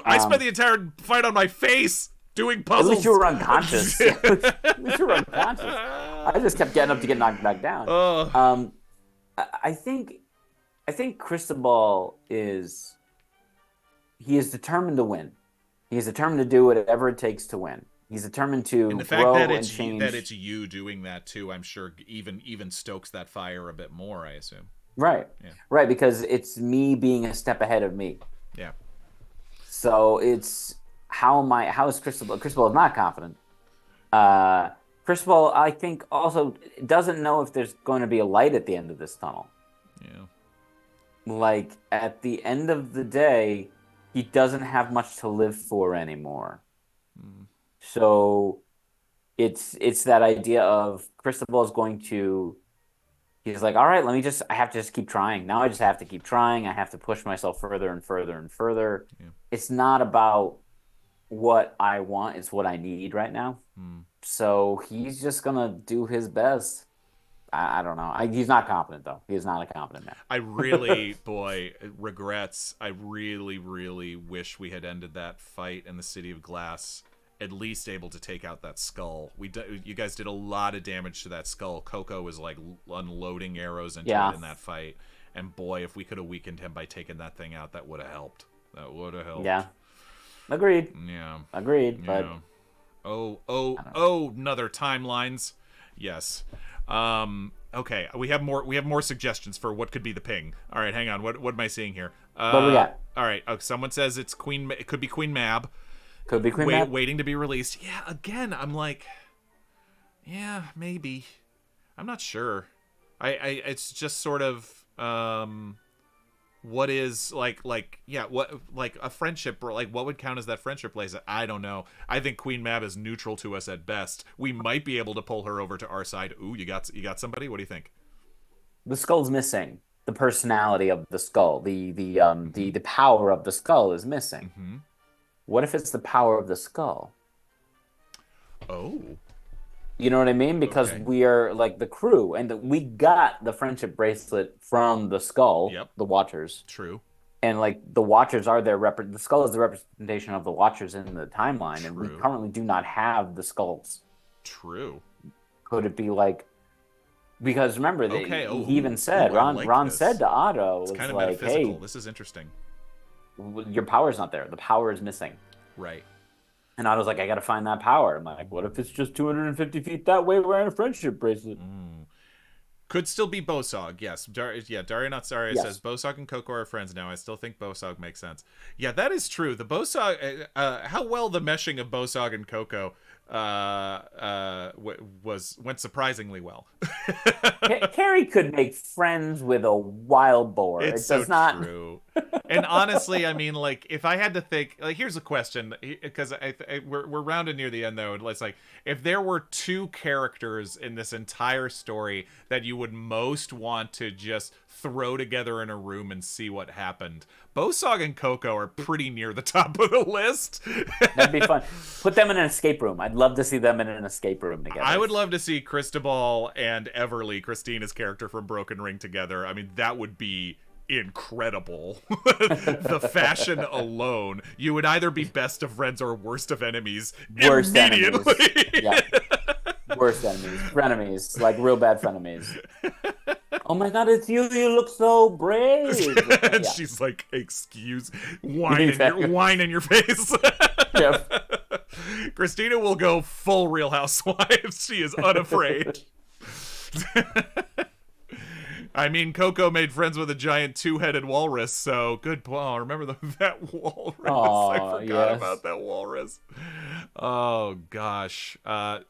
S1: I spent
S2: Um,
S1: the entire fight on my face doing
S2: At least you
S1: puzzles.
S2: were unconscious. At least you were unconscious. I just kept getting up to get knocked back down.
S1: Ugh.
S2: I think Cristobal is he is determined to win. He is determined to do whatever it takes to win. He's determined
S1: And
S2: to
S1: the fact that
S2: grow and
S1: it's
S2: change.
S1: you doing that too, I'm sure even stokes that fire a bit more, I assume.
S2: Right.
S1: Yeah.
S2: Right, because it's me being a step ahead of me.
S1: Yeah.
S2: So it's how is Cristobal? Cristobal is not confident. Uh Cristobal, I think, also doesn't know if there's going to be a light at the end of this tunnel.
S1: Yeah.
S2: Like at the end of the day, he doesn't have much to live for anymore.
S1: Mm.
S2: So it's that idea of Cristobal is going to he's like, all right, I have to just keep trying. Now I just have to keep trying. I have to push myself further and further and further.
S1: Yeah.
S2: It's not about what I want, it's what I need right now.
S1: Mm.
S2: So he's just gonna do his best. I don't know. He's not confident though. He is not a confident
S1: I
S2: man.
S1: really, boy, regrets. I really, really wish we had ended that fight in the City of Glass, at least able to take out that skull. You guys did a lot of damage to that skull. Coco was like unloading arrows into
S2: Yeah,
S1: it in that fight, and boy, if we could have weakened him by taking that thing out, that would have helped. That would have helped.
S2: yeah. Agreed.
S1: Yeah.
S2: Agreed. But
S1: Yeah. Oh,
S2: I don't know.
S1: another timelines. Yes. Okay, we have more suggestions for what could be the ping. All right, hang on. What am I seeing here?
S2: What do we got?
S1: All right. Someone says it could be Queen Mab.
S2: Could be Queen Mab.
S1: Waiting to be released. Yeah, again, I'm like, yeah, maybe. I'm not sure. I it's just sort of what is what like a friendship, or like what would count as that friendship place? I don't know. I think Queen Mab is neutral to us at best. We might be able to pull her over to our side. Ooh, you got somebody? What do you think?
S2: The skull's missing. The personality of the skull,
S1: Mm-hmm.
S2: the power of the skull is missing.
S1: Mm-hmm.
S2: What if it's the power of the skull?
S1: Oh,
S2: You know what I mean? Because
S1: okay.
S2: we are like the crew, and we got the friendship bracelet from the skull,
S1: Yep.
S2: the Watchers,
S1: True.
S2: and like the Watchers are the skull is the representation of the Watchers in the timeline, and we
S1: True.
S2: currently do not have the skulls.
S1: True.
S2: Could it be like because remember that
S1: Okay. Oh,
S2: he even said
S1: I like
S2: Ron said
S1: this.
S2: to Otto
S1: It's
S2: was
S1: kind of
S2: like,
S1: metaphysical.
S2: "Hey,
S1: This is interesting.
S2: your power's not there. The power is missing."
S1: Right.
S2: And Otto's like, "I got to find that power." I'm like, "What if it's just 250 feet that way wearing a friendship bracelet?"
S1: Mm. Could still be Bosog, yes. Daria Natsaria says
S2: Yes.
S1: Bosog and Coco are friends now. I still think Bosog makes sense. Yeah, that is true. The Bosog, how well the meshing of Bosog and Coco went surprisingly well.
S2: Carrie could make friends with a wild boar.
S1: It's
S2: It
S1: so
S2: does not.
S1: true. And honestly, I mean, like, if I had to think, like, here's a question, because we're rounded near the end, though. And it's like, if there were two characters in this entire story that you would most want to just throw together in a room and see what happened, Bosog and Coco are pretty near the top of the list.
S2: That'd be fun. Put them in an escape room. I'd love to see them in an escape room
S1: I
S2: together.
S1: would love to see Cristobal and Everly, Christina's character from Broken Ring, together. I mean, that would be incredible. The fashion alone, you would either be best of friends or worst of enemies
S2: Worst
S1: immediately.
S2: enemies. Yeah. Worst enemies. Frenemies. Like real bad frenemies. Oh my God, it's you. You look so brave.
S1: And
S2: Yeah.
S1: she's like, "Excuse,
S2: Exactly.
S1: wine in your face."
S2: Yep.
S1: Christina will go full Real Housewives. She is unafraid. I mean, Coco made friends with a giant two-headed walrus, so good. Oh, remember that walrus? I
S2: Oh,
S1: forgot
S2: yes.
S1: about that walrus. Oh, gosh.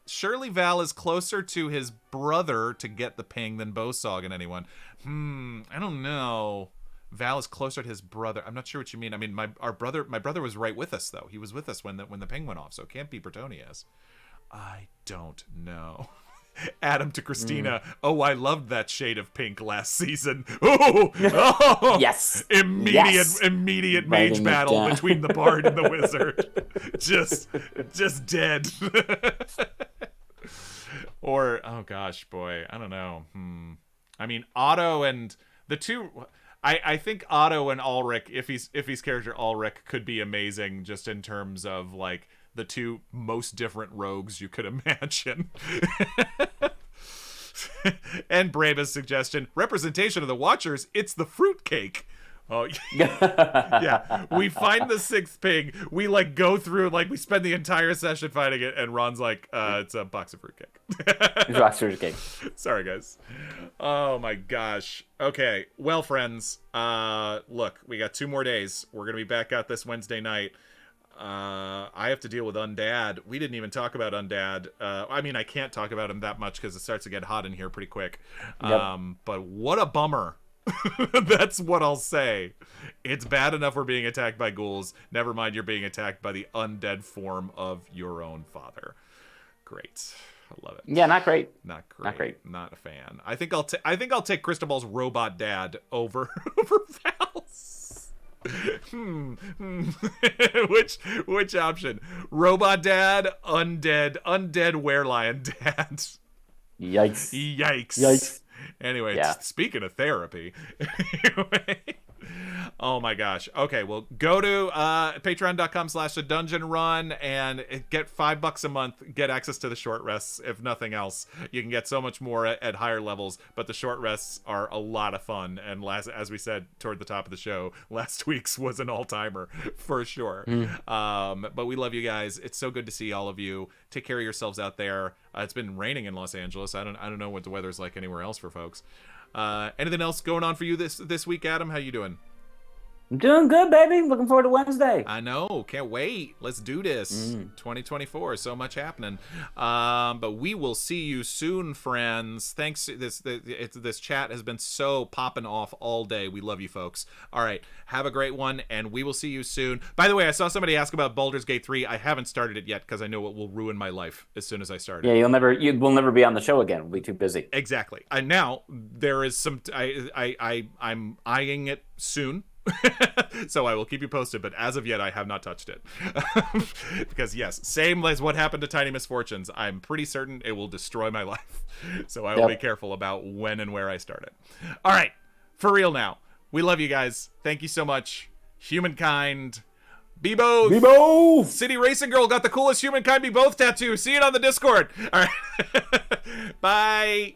S1: Surely Val is closer to his brother to get the ping than Bosog and anyone. I don't know. Val is closer to his brother. I'm not sure what you mean. I mean, my brother was right with us though. He was with us when the ping went off, so it can't be Bretonius. I don't know. Adam to Christina. Oh, I loved that shade of pink last season. Oh,
S2: Yes.
S1: Immediate mage battle between the bard and the wizard. just dead. Or, oh gosh, boy, I don't know. I mean, Otto and the two. I think Otto and Ulrich, if he's character Ulrich, could be amazing just in terms of like the two most different rogues you could imagine. And Brave's suggestion, representation of the Watchers, it's the fruitcake. Oh, yeah. We find the sixth pig. We like go through, like we spend the entire session fighting it, and Ron's like, it's a box of fruitcake.
S2: It's a box of fruitcake.
S1: Sorry, guys. Oh my gosh. Okay. Well, friends, look, we got 2 more days. We're gonna be back out this Wednesday night. I have to deal with Undad. We didn't even talk about Undad. I mean, I can't talk about him that much because it starts to get hot in here pretty quick.
S2: Yep.
S1: But what a bummer. That's what I'll say. It's bad enough we're being attacked by ghouls. Never mind you're being attacked by the undead form of your own father. Great. I love it.
S2: Yeah, not great.
S1: Not great.
S2: Not great.
S1: Not a fan. I think I'll take Cristobal's robot dad over Val's. Which option? Robot dad, undead werelion dad. Yikes. Anyway, speaking of therapy. Anyway. Oh my gosh. Okay, well, go to patreon.com/thedungeonrun and get $5 a month. Get access to the short rests, if nothing else. You can get so much more at higher levels, but the short rests are a lot of fun. And as we said toward the top of the show, last week's was an all-timer for sure. But we love you guys. It's so good to see all of you. Take care of yourselves out there. It's been raining in Los Angeles. I don't know what the weather's like anywhere else for folks. Anything else going on for you this week, Adam? How you doing?
S2: I'm doing good, baby. Looking forward to Wednesday.
S1: I know. Can't wait. Let's do this. 2024. So much happening. But we will see you soon, friends. Thanks. This chat has been so popping off all day. We love you, folks. All right. Have a great one, and we will see you soon. By the way, I saw somebody ask about Baldur's Gate 3. I haven't started it yet because I know it will ruin my life as soon as I start it.
S2: Yeah, you will never be on the show again. We'll be too busy.
S1: Exactly. And now there is some. I'm eyeing it soon. So I will keep you posted, but as of yet I have not touched it. Because yes, same as what happened to Tiny Misfortunes, I'm pretty certain it will destroy my life. So I will be careful about when and where I start it. All right, for real now. We love you guys. Thank you so much. Humankind, be both.
S2: Be both.
S1: City Racing Girl got the coolest Humankind Be Both tattoo. See it on the Discord. All right. Bye.